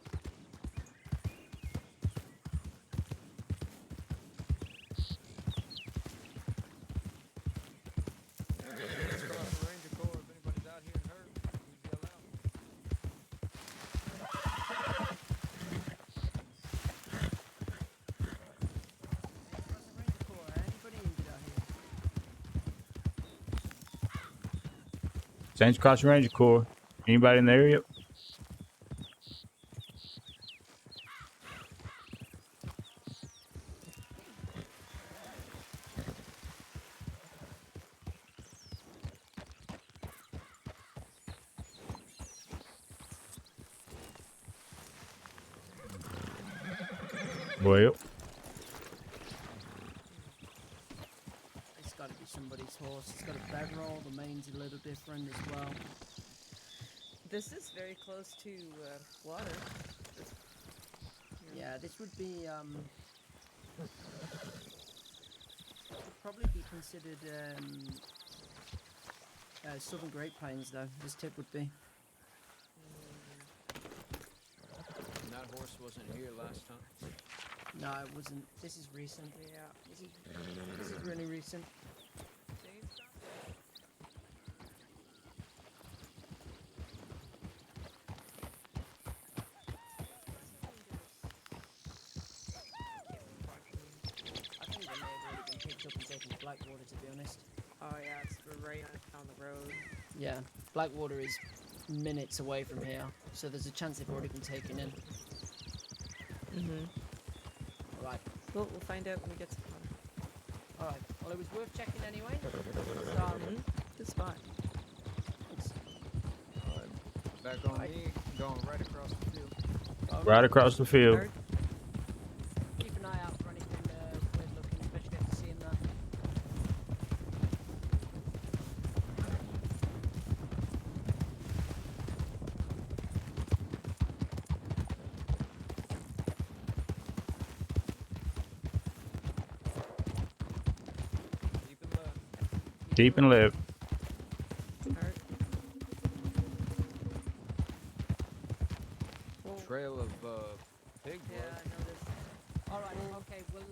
Let's cross the Ranger Corps. If anybody's out here and hurt, please yell out. Crossing Ranger Corps. Anybody injured out here? Saints Crossing Ranger Corps. Anybody in the area? Well, It's got to be somebody's horse. It's got a bedroll. The mane's a little different as well. This is very close to water. Yeah, this would be would probably be considered Southern Great Plains though. This tip would be. And that horse wasn't here last time. No, it wasn't. This is recent. Yeah. This is really recent. Saints I think they may have already been picked up and taken to Blackwater, to be honest. Oh yeah, it's right on the road. Yeah, Blackwater is minutes away from here, so there's a chance they've already been taken in. Mm-hmm. Alright, We'll find out when we get to water. alright. Well, it was worth checking anyway. So, Good spot. thanks. Back on me, going right across the field. Right across the field. Heard. Keep an eye out for anything weird looking, especially after seeing that. Keep it left. Deep and left. Heard. Trail of pig Yeah, blood. I noticed. Alright, okay, we'll,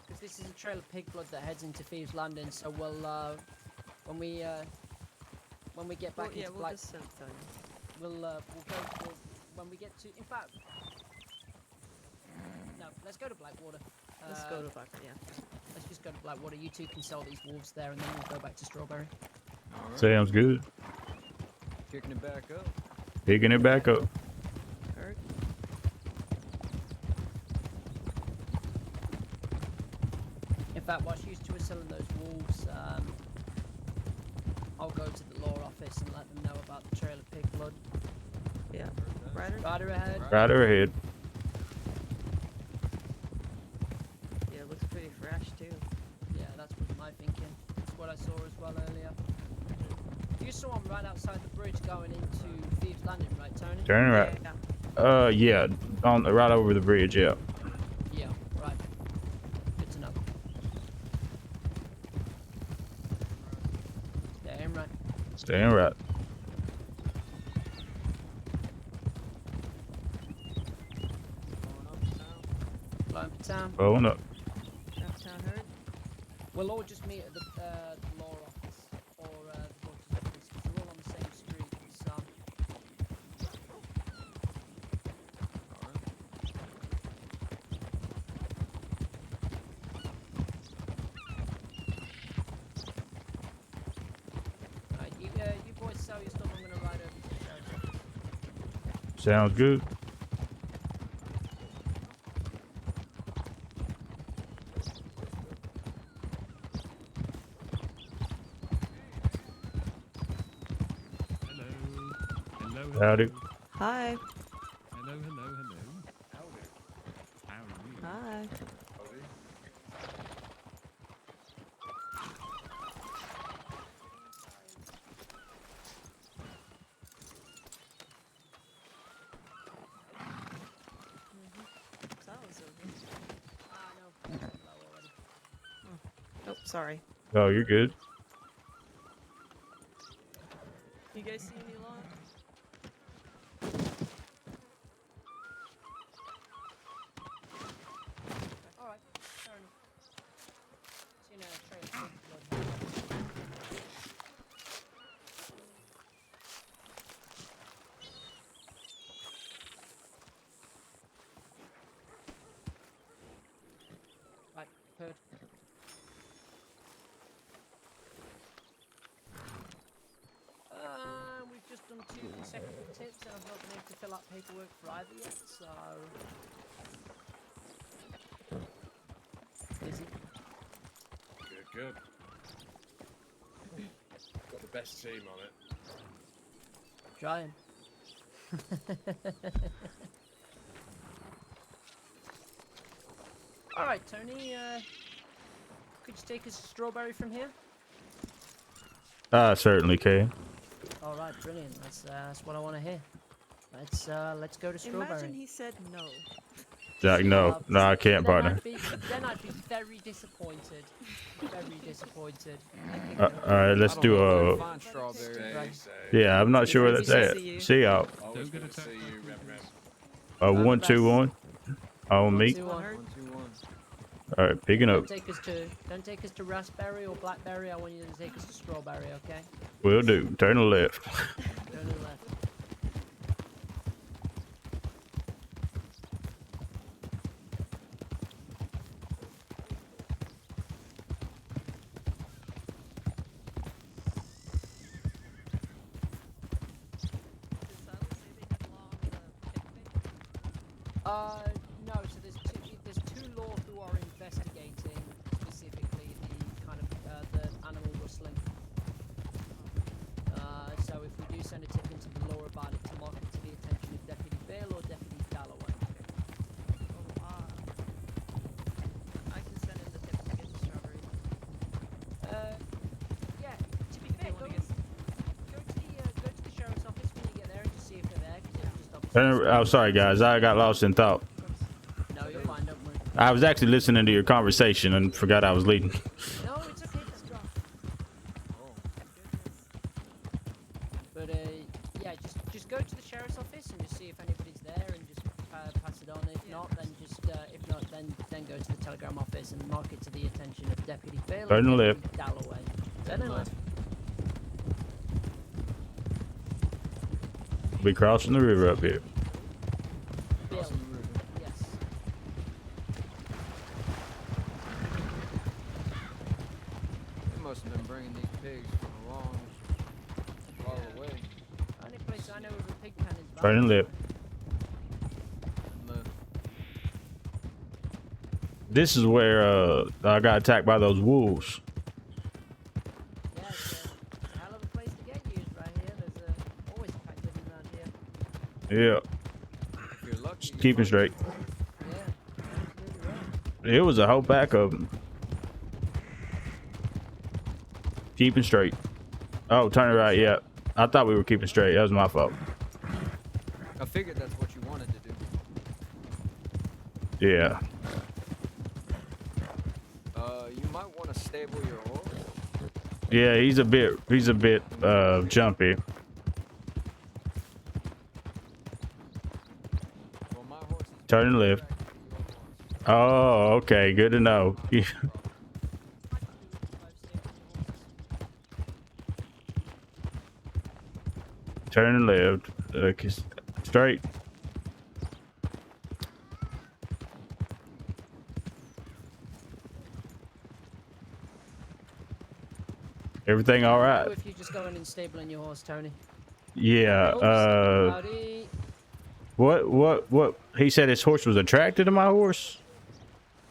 because this is a trail of pig blood that heads into Thieves Landing, so we'll, when we get back Yeah, into we'll Black... just send time. When we get to, in fact... No, let's go to Blackwater. Let's go to Bucker, yeah. Let's just go to Blackwater. You two can sell these wolves there, and then we'll go back to Strawberry. All right. Sounds good. Kicking it back up. Picking it back up. Heard. In fact, whilst you two are selling those wolves, I'll go to the law office and let them know about the trail of pig blood. Yeah. Ryder? Rider ahead. Right ahead. Yeah, it looks pretty fresh too. Yeah, that's what my thinking. That's what I saw as well earlier. You saw him right outside the bridge going into Thieves Landing, right, Tony? Turn right. Yeah. Yeah, on right over the bridge. Yeah. Yeah, right. Good to know. Damn right. Staying right. Flying for town. Blowing up. Downtown Heard. We'll all just meet at the law office or the doctor's office because they're all on the same street. So. Alright, you boys sell your stuff. I'm gonna ride over to the sheriff's office. Sounds good. Hello. Hello. Howdy. Hi. Hello. Hello. Hello. How are you? Hi. Ah, no. Low already. Oh, sorry. Oh, you're good. You guys see any law? Alright, fair enough. Seen a trail of pig blood. Right, heard. We've just done 2 consecutive tips and I've not been able to fill out paperwork for either yet, so... Busy. Good. Got the best team on it. Trying. Alright, Tony, could you take us to Strawberry from here? I certainly can. Alright, brilliant. That's what I want to hear. Let's go to Strawberry. Imagine he said no. Jack, no, I can't, partner. Then I'd be very disappointed. Very disappointed. All right, let's I don't do know where to a. find strawberry. Right. Yeah, I'm not sure where that's at. See you. See y'all. Always Don't good get to see attacked. you, Rem Rem. 1, 2, 1. On me. 2, 1. 1, 2, 1. All right, picking up. Don't take us to raspberry or blackberry. I want you to take us to strawberry, okay? Will do. Turn to the left. Turn to the left. No. So there's two law who are investigating specifically the kind of the animal rustling. So if we do send a tip into the law about it to mark it to the attention of Deputy Bill or Deputy Oh, sorry, guys. I got lost in thought. No, you're fine, don't worry. I was actually listening to your conversation and forgot I was leading. No, it's okay. Oh, But yeah, just go to the sheriff's office and just see if anybody's there, and just pass it on. If not, then go to the telegram office and mark it to the attention of Deputy Bill Turn and left. Deputy Dalloway. Turn left. We'll be crossing the river up here. Bill. Crossing the river. Yes. They must have been bringing these pigs from a long, far away. Only place I know of a pig pen is Turn left. Left. This is where I got attacked by those wolves. Yeah, it's a hell of a place to get used right here. There's always activity around here. Yeah. If you're lucky, Just you keeping find- straight. Yeah, absolutely right. It was a whole pack of them. Keeping straight. Oh, turn it right. Yeah. I thought we were keeping straight. That was my fault. I figured that's what you wanted to do. Yeah. You might want to stable your horse. Yeah, he's a bit jumpy. Well, my horse is Turn left. Oh, okay. Good to know. Turn left. Straight. Everything all right? If you just go in and stable in your horse, Tony. Yeah. Howdy. What? He said his horse was attracted to my horse?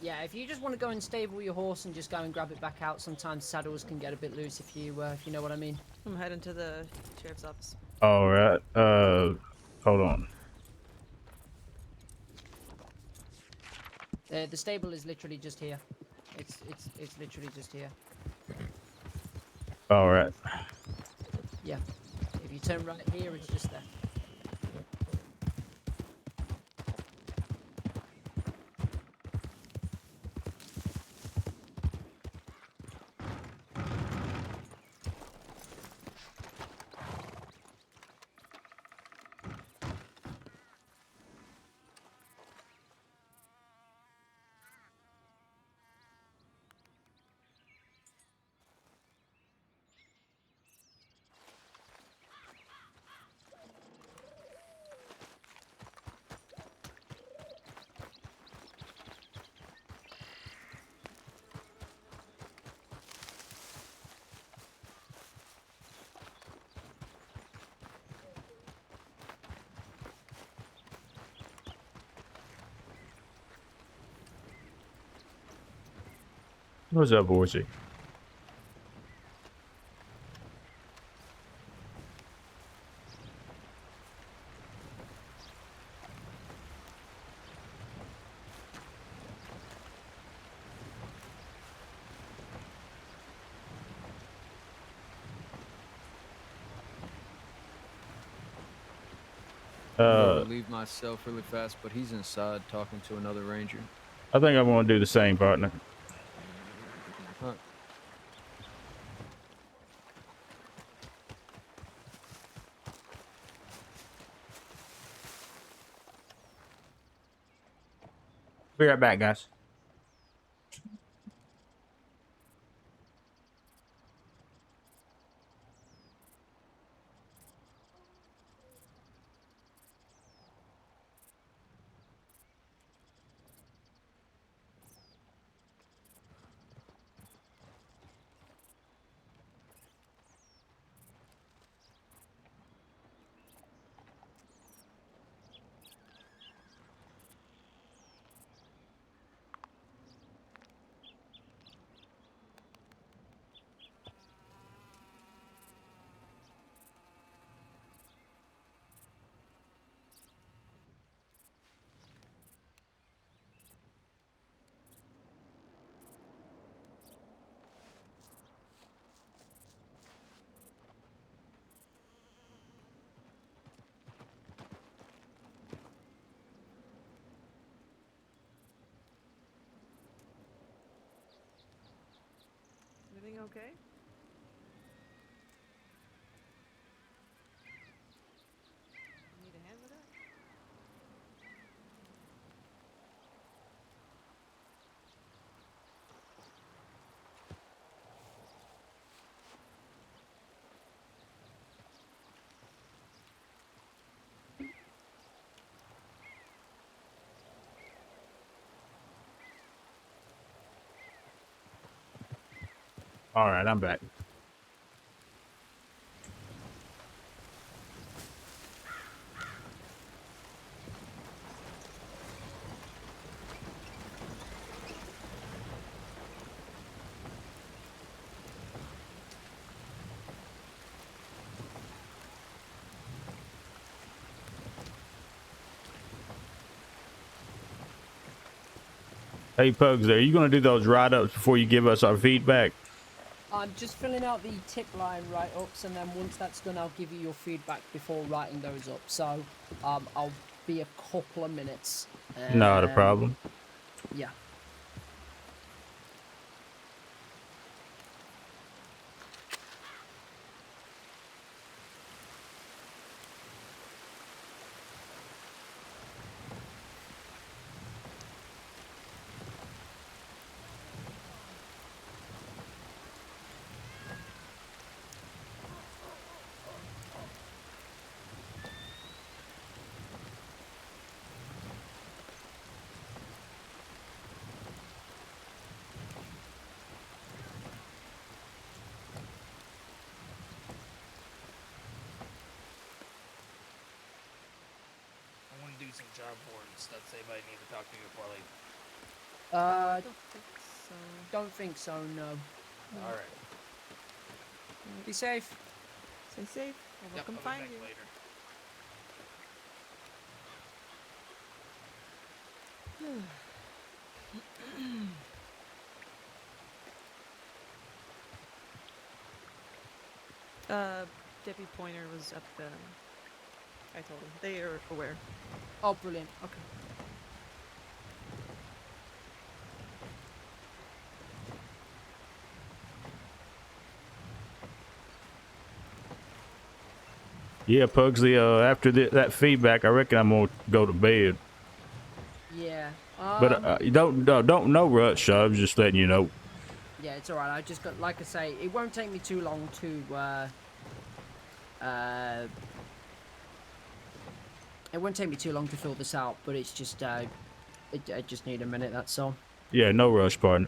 Yeah, if you just want to go and stable your horse and just go and grab it back out, sometimes saddles can get a bit loose if you know what I mean. I'm heading to the sheriff's office. All right. Hold on. The stable is literally just here. It's literally just here. All right. Yeah. If you turn right here, it's just there. What's up, horsey? Leave myself really fast, but he's inside talking to another ranger. I think I'm going to do the same, partner. Huh. Be right back, guys. okay? Need a hand with that? All right, I'm back. Hey, Pugs, are you going to do those write-ups before you give us our feedback? I'm just filling out the tip line write-ups, and then once that's done, I'll give you your feedback before writing those up. So I'll be a couple of minutes. Not a problem. Yeah. I want to do some job boards. That's anybody need to talk to me before I leave. I don't think so. don't think so, no. All right. Be safe. Stay safe. We'll Yep, come I'll be find back you. later. Deputy Pointer was up the. I told him. They are aware. Oh, brilliant. Okay. Yeah, Pugsley, after that feedback, I reckon I'm going to go to bed. Yeah. But don't no rush. I was just letting you know. Yeah, it's alright. I just got, like I say, it won't take me too long to, it won't take me too long to fill this out, but it's just, I just need a minute, that's all. Yeah, no rush, partner.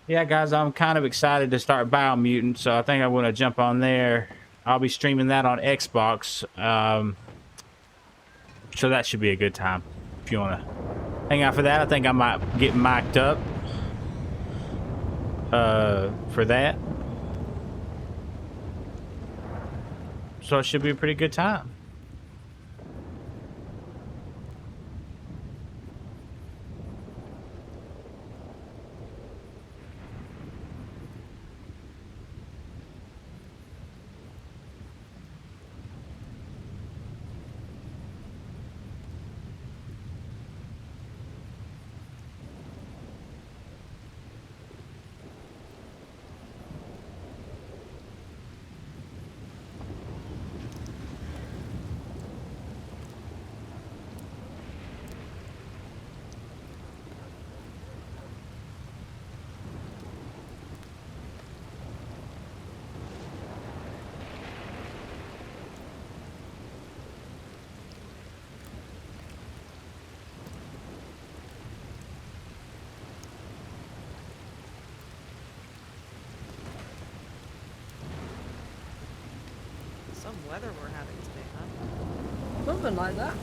Yeah, guys, I'm kind of excited to start Biomutant, so I think I'm going to jump on there. I'll be streaming that on Xbox, so that should be a good time. If you want to hang out for that, I think I might get mic'd up for that. So it should be a pretty good time. Some weather we're having today, huh? Something like that.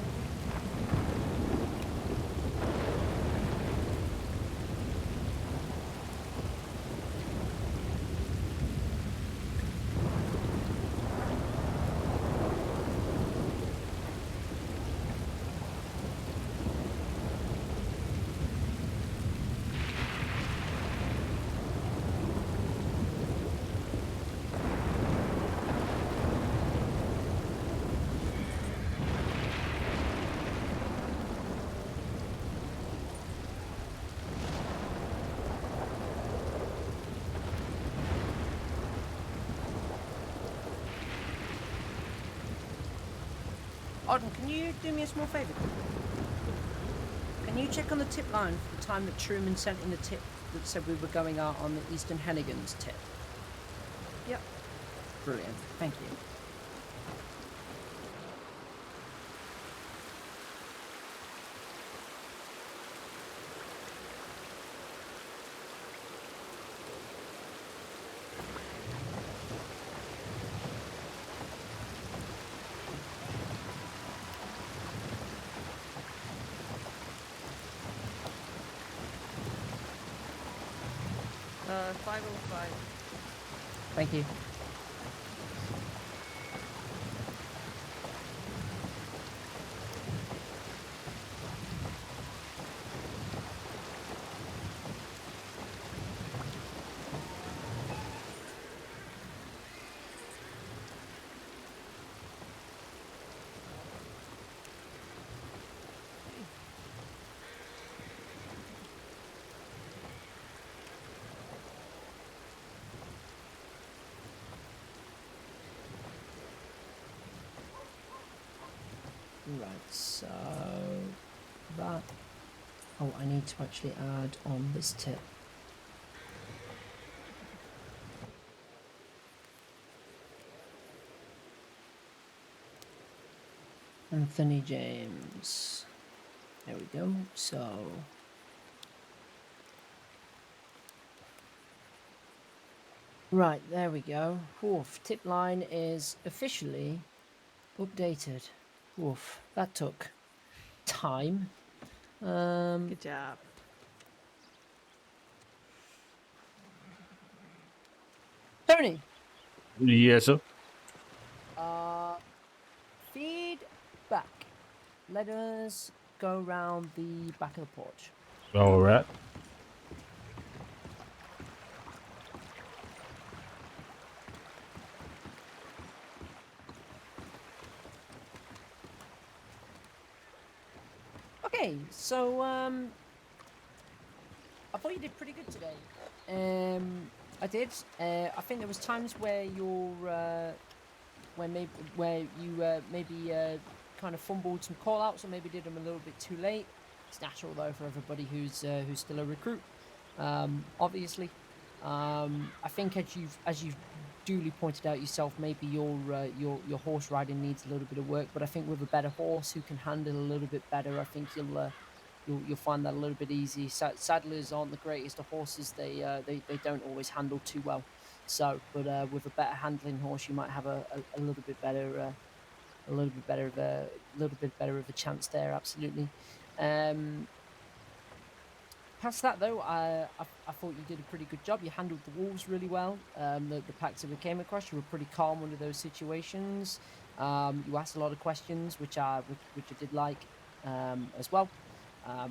Arden, can you do me a small favour? Can you check on the tip line for the time that Truman sent in the tip that said we were going out on the Eastern Hennigan's tip? Yep. Brilliant. Thank you. Uh, 505. Thank you. Right, so that. Oh, I need to actually add on this tip. Anthony James. There we go. So. Right, there we go. Oof, tip line is officially updated. Oof, that took time. Good job. Tony, Yes, sir. feedback. Let us go round the back of the porch. All right. Okay, so I thought you did pretty good today. I did. I think there was times where where you maybe kind of fumbled some call outs or maybe did them a little bit too late. It's natural though for everybody who's still a recruit. Obviously, I think as you've duly pointed out yourself, maybe your horse riding needs a little bit of work. But I think with a better horse who can handle a little bit better, I think you'll find that a little bit easy. Saddlers aren't the greatest of horses; they don't always handle too well. So, but with a better handling horse, you might have a little bit better a little bit better of a chance there. Absolutely. Past that though, I thought you did a pretty good job. You handled the wolves really well. The packs that we came across, you were pretty calm under those situations. You asked a lot of questions, which I did like as well.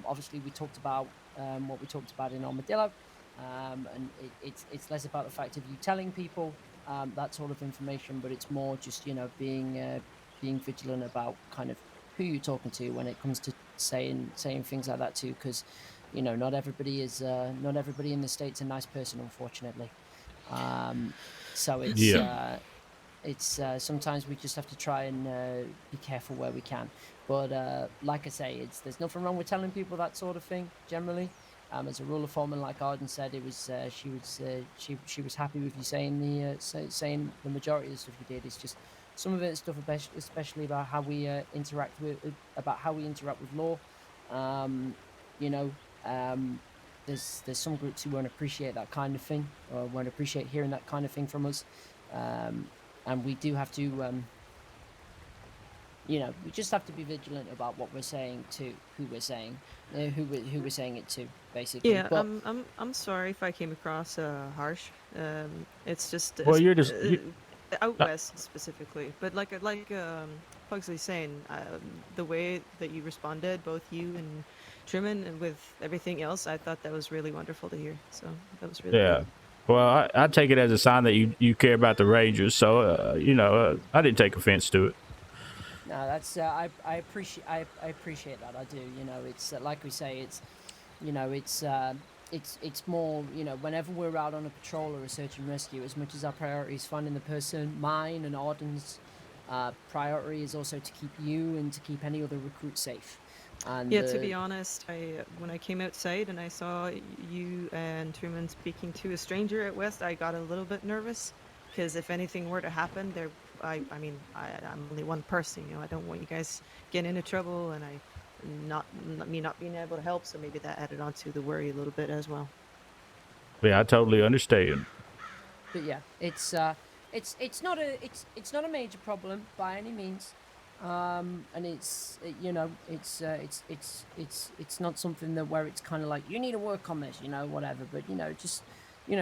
Obviously, we talked about what we talked about in Armadillo, and it's less about the fact of you telling people that sort of information, but it's more just being vigilant about kind of who you're talking to when it comes to saying things like that too, because not everybody in the State's a nice person, unfortunately. So Yeah. it's sometimes we just have to try and be careful where we can. But like I say, there's nothing wrong with telling people that sort of thing generally. As a rule of thumb, and like Arden said, it was she was happy with you saying saying the majority of the stuff you did. It's just some of it is stuff, especially about how we interact with law. You know, there's some groups who won't appreciate that kind of thing, or won't appreciate hearing that kind of thing from us. And we do have to, we just have to be vigilant about what we're saying to who we're saying, who we're saying it to, basically. Yeah, But I'm sorry if I came across harsh. It's just Well, you're just out west specifically, but like Pugsley's saying, the way that you responded, both you and Truman, and with everything else, I thought that was really wonderful to hear. So that was really yeah. good. Well, I take it as a sign that you care about the Rangers. So I didn't take offense to it. no, that's I appreciate that. I do. It's like we say, it's more, whenever we're out on a patrol or a search and rescue, as much as our priority is finding the person, mine and Arden's Priority is also to keep you and to keep any other recruit safe. And Yeah, to be honest, when I came outside and I saw you and Truman speaking to a stranger at West, I got a little bit nervous because if anything were to happen, I'm only one person. You know, I don't want you guys getting into trouble, and me not being able to help. So maybe that added on to the worry a little bit as well. Yeah, I totally understand. But yeah, it's not a major problem by any means, and it's not something that where it's kind of like you need to work on this, whatever. But just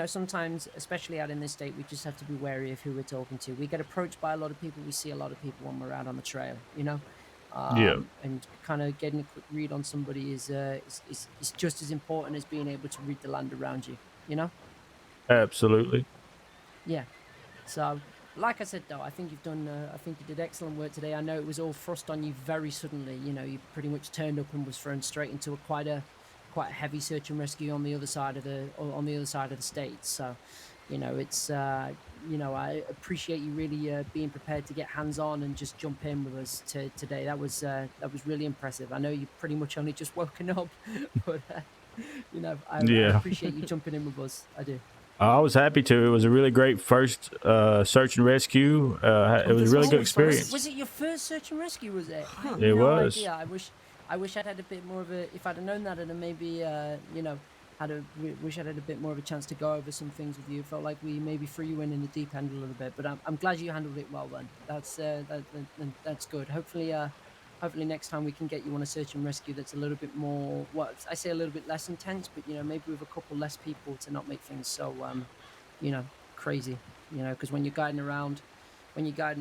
sometimes, especially out in this state, we just have to be wary of who we're talking to. We get approached by a lot of people. We see a lot of people when we're out on the trail, Yeah, and kind of getting a quick read on somebody is just as important as being able to read the land around you, absolutely. Yeah. So, like I said, though, I think I think you did excellent work today. I know it was all thrust on you very suddenly. You pretty much turned up and was thrown straight into quite a heavy search and rescue on the other side of the state. So, it's I appreciate you really being prepared to get hands on and just jump in with us today. That was really impressive. I know you pretty much only just woken up, but I Yeah, appreciate you jumping in with us. I do. I was happy to. It was a really great first search and rescue. It was a really good experience. Was it your first search and rescue? Was it? I had It no was. idea. I wish I'd had a bit more of a. If I'd have known that, and maybe wish I'd had a bit more of a chance to go over some things with you. Felt like we maybe threw you in the deep end a little bit, but I'm glad you handled it well. Then that's good. Hopefully next time we can get you on a search and rescue that's a little bit more, I say a little bit less intense, but maybe with a couple less people to not make things so crazy, because when you're guiding around another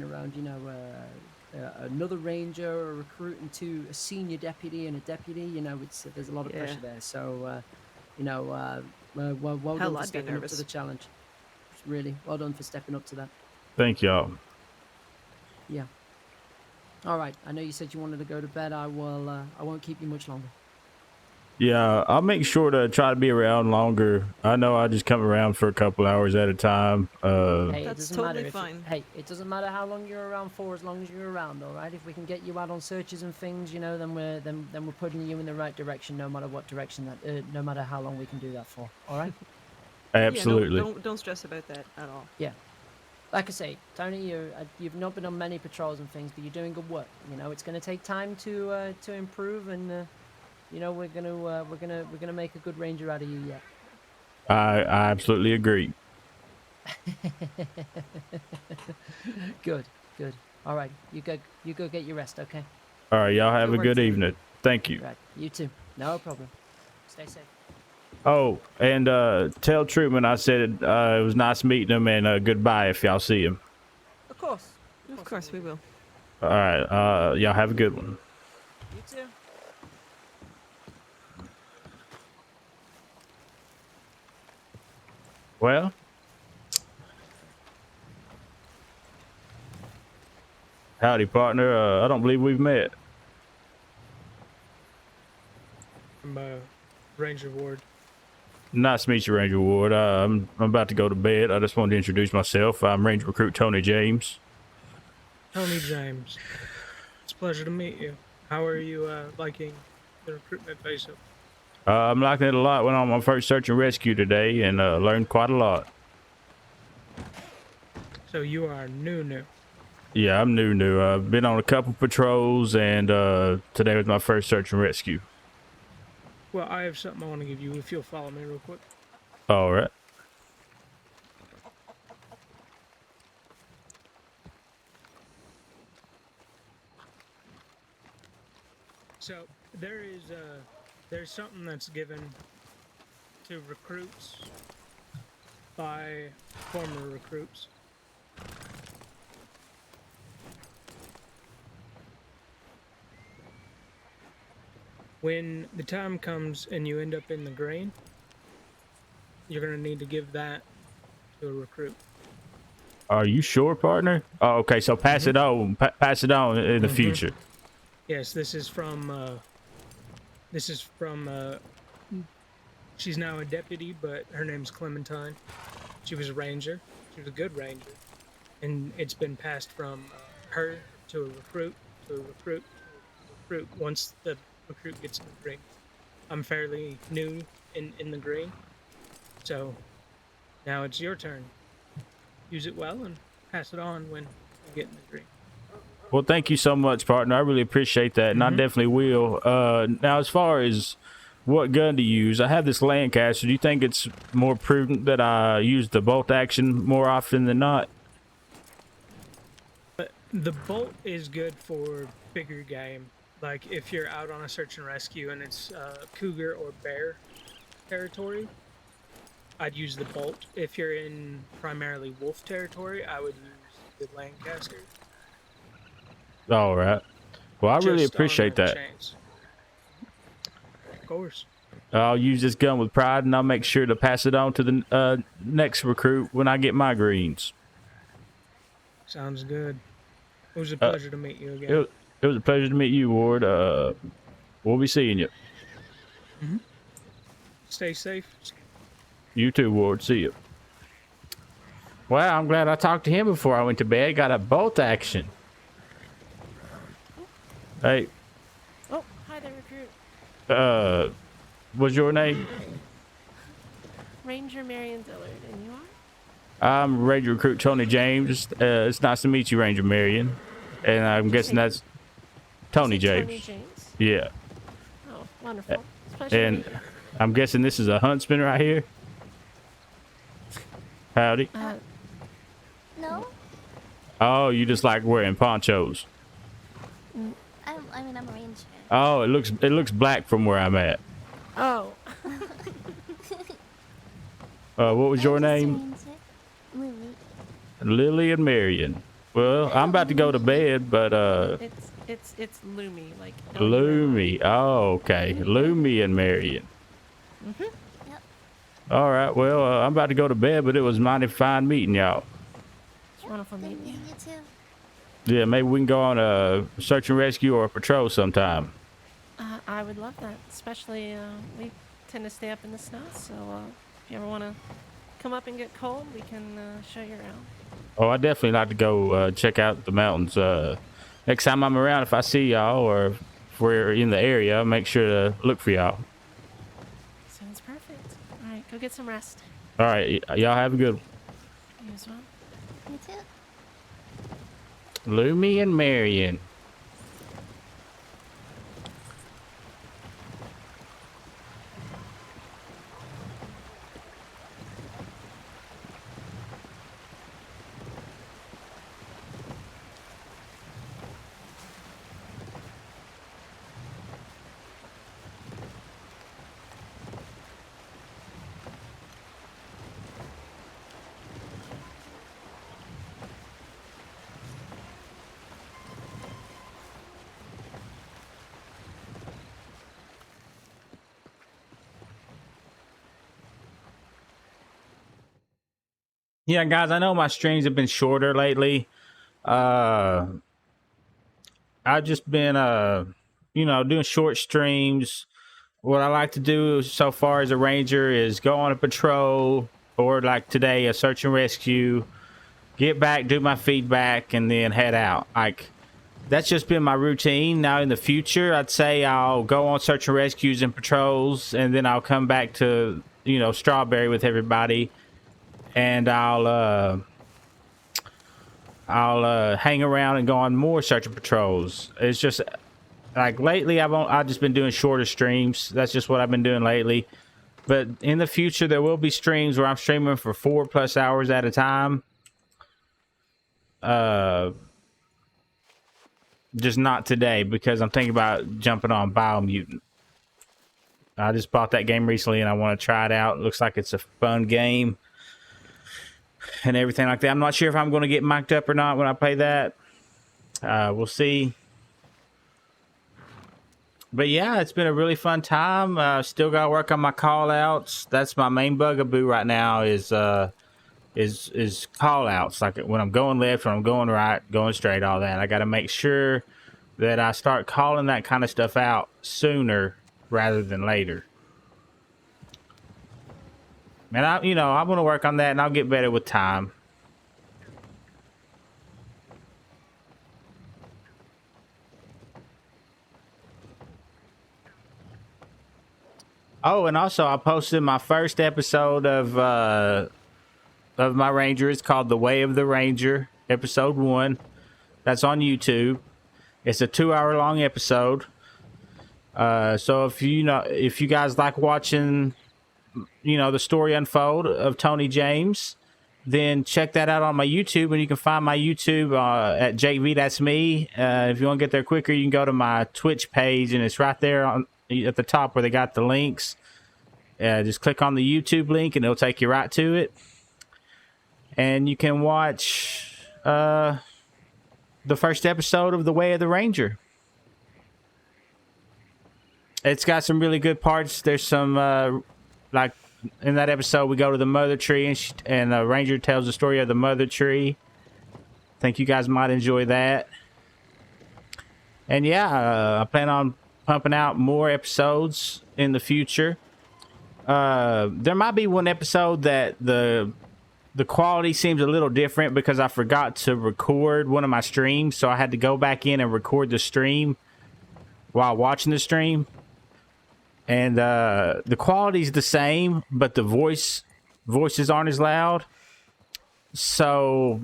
ranger or a recruit into a senior deputy and a deputy, there's a lot of pressure there. So well Hell, done for I'd be stepping up to nervous. the challenge. Really well done for stepping up to that. Thank y'all. Yeah. All right. I know you said you wanted to go to bed. I won't keep you much longer. Yeah, I'll make sure to try to be around longer. I know I just come around for a couple hours at a time. Hey, it That's doesn't totally matter fine. It doesn't matter how long you're around for, as long as you're around. All right. If we can get you out on searches and things, then we're putting you in the right direction, no matter what direction no matter how long we can do that for. All right. Absolutely. Yeah, don't stress about that at all. Yeah. Like I say, Tony, you've not been on many patrols and things, but you're doing good work. It's going to take time to improve, and we're gonna make a good ranger out of you yet. I absolutely agree. Good. All right, you go get your rest, okay? All right, y'all have Good a work, good Tony. evening. Thank you. Right, you too. No problem. Stay safe. Oh, and tell Truman I said it was nice meeting him, and goodbye if y'all see him. Of course. Of course we will. All right, y'all have a good one. You too. Well, howdy, partner. I don't believe we've met. I'm Ranger Ward. Nice to meet you, Ranger Ward. I'm about to go to bed. I just wanted to introduce myself. I'm Ranger Recruit Tony James. Tony James. It's a pleasure to meet you. How are you liking the recruitment phase? I'm liking it a lot. Went on my first search and rescue today and learned quite a lot. So you are new. Yeah, I'm new. I've been on a couple patrols, and today was my first search and rescue. Well, I have something I want to give you if you'll follow me real quick. All right. So there's something that's given to recruits by former recruits. When the time comes and you end up in the green, you're going to need to give that to a recruit. Are you sure, partner? Oh, okay. So pass it on. Pass it on in the future. Yes, this is from. She's now a deputy, but her name's Clementine. She was a ranger. She was a good ranger, and it's been passed from her to a recruit to a recruit to a recruit once the recruit gets in the green. I'm fairly new in the green, so now it's your turn. Use it well and pass it on when you get in the green. Well, thank you so much, partner. I really appreciate that, and I definitely will. Now, as far as what gun to use, I have this Lancaster. Do you think it's more prudent that I use the bolt action more often than not? But the bolt is good for bigger game. Like if you're out on a search and rescue and it's cougar or bear territory, I'd use the bolt. If you're in primarily wolf territory, I would use the Lancaster. All right. Well, I really Just on appreciate the that. chance. Of course. I'll use this gun with pride, and I'll make sure to pass it on to the next recruit when I get my greens. Sounds good. It was a pleasure to meet you again. It was a pleasure to meet you, Ward. We'll be seeing you. Stay safe. You too, Ward. See you. Well, I'm glad I talked to him before I went to bed. Got a bolt action. Hey. Oh, hi there, recruit. What's your name? Ranger Marion Dillard, and you are? I'm Ranger Recruit Tony James. It's nice to meet you, Ranger Marion. And I'm guessing that's Tony James. Tony James? Yeah. Oh, wonderful. It's a pleasure to And meet you. I'm guessing this is a huntsman right here. Howdy. No, Oh, you just like wearing ponchos. I'm a ranger. Oh, it looks black from where I'm at. Oh. What was your name? Lily. Lily and Marion. Well, I'm about to go to bed, but It's Lumi, like Lumi. Oh, okay. Lumi and Marion. Yep. All right. Well, I'm about to go to bed, but it was mighty fine meeting y'all. It's wonderful meeting you. You too. Yeah, maybe we can go on a search and rescue or a patrol sometime. I would love that, especially we tend to stay up in the snow, so if you ever want to come up and get cold, we can show you around. Oh, I definitely like to go check out the mountains. Next time I'm around, if I see y'all or if we're in the area, I'll make sure to look for y'all. Sounds perfect. All right, go get some rest. All right, y'all have a good one. You as well. You too. Lumi and Marion. Yeah, guys, I know my streams have been shorter lately. I've just been doing short streams. What I like to do so far as a ranger is go on a patrol, or like today, a search and rescue, get back, do my feedback, and then head out. Like, that's just been my routine. Now in the future, I'd say I'll go on search and rescues and patrols, and then I'll come back to, Strawberry with everybody. And I'll hang around and go on more search and patrols. It's just like lately I've just been doing shorter streams. That's just what I've been doing lately. But in the future there will be streams where I'm streaming for 4+ hours at a time. Just not today because I'm thinking about jumping on Biomutant. I just bought that game recently and I want to try it out. It looks like it's a fun game. And everything like that. I'm not sure if I'm going to get mic'd up or not when I play that. We'll see. But yeah, it's been a really fun time. Still got to work on my call outs. That's my main bugaboo right now is call outs. Like when I'm going left, when I'm going right, going straight, all that. I got to make sure that I start calling that kind of stuff out sooner rather than later. And I'm going to work on that, and I'll get better with time. Oh, and also I posted my first episode of my Ranger. It's called The Way of the Ranger, episode 1. That's on YouTube. It's a 2-hour long episode. So if you guys like watching, the story unfold of Tony James, then check that out on my YouTube, and you can find my YouTube at Jake V. That's me. If you want to get there quicker, you can go to my Twitch page, and it's right there at the top where they got the links. Just click on the YouTube link, and it'll take you right to it. And you can watch the first episode of The Way of the Ranger. It's got some really good parts. There's some, like, in that episode, we go to the mother tree, and the ranger tells the story of the mother tree. I think you guys might enjoy that. And yeah, I plan on pumping out more episodes in the future. There might be one episode that the quality seems a little different because I forgot to record one of my streams, so I had to go back in and record the stream while watching the stream. And the quality's the same, but the voices aren't as loud. So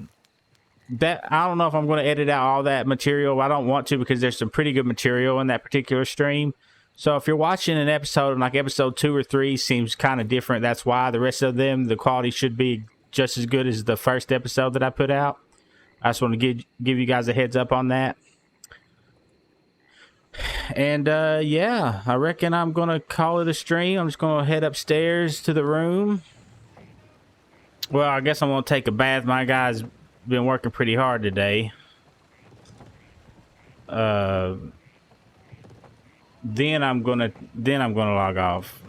that I don't know if I'm going to edit out all that material. I don't want to, because there's some pretty good material in that particular stream. So if you're watching an episode, like episode 2 or 3 seems kind of different, that's why. The rest of them, the quality should be just as good as the first episode that I put out. I just want to give you guys a heads up on that. And yeah, I reckon I'm gonna call it a stream. I'm just gonna head upstairs to the room. Well, I guess I'm gonna take a bath. My guy's been working pretty hard today. Then I'm gonna log off.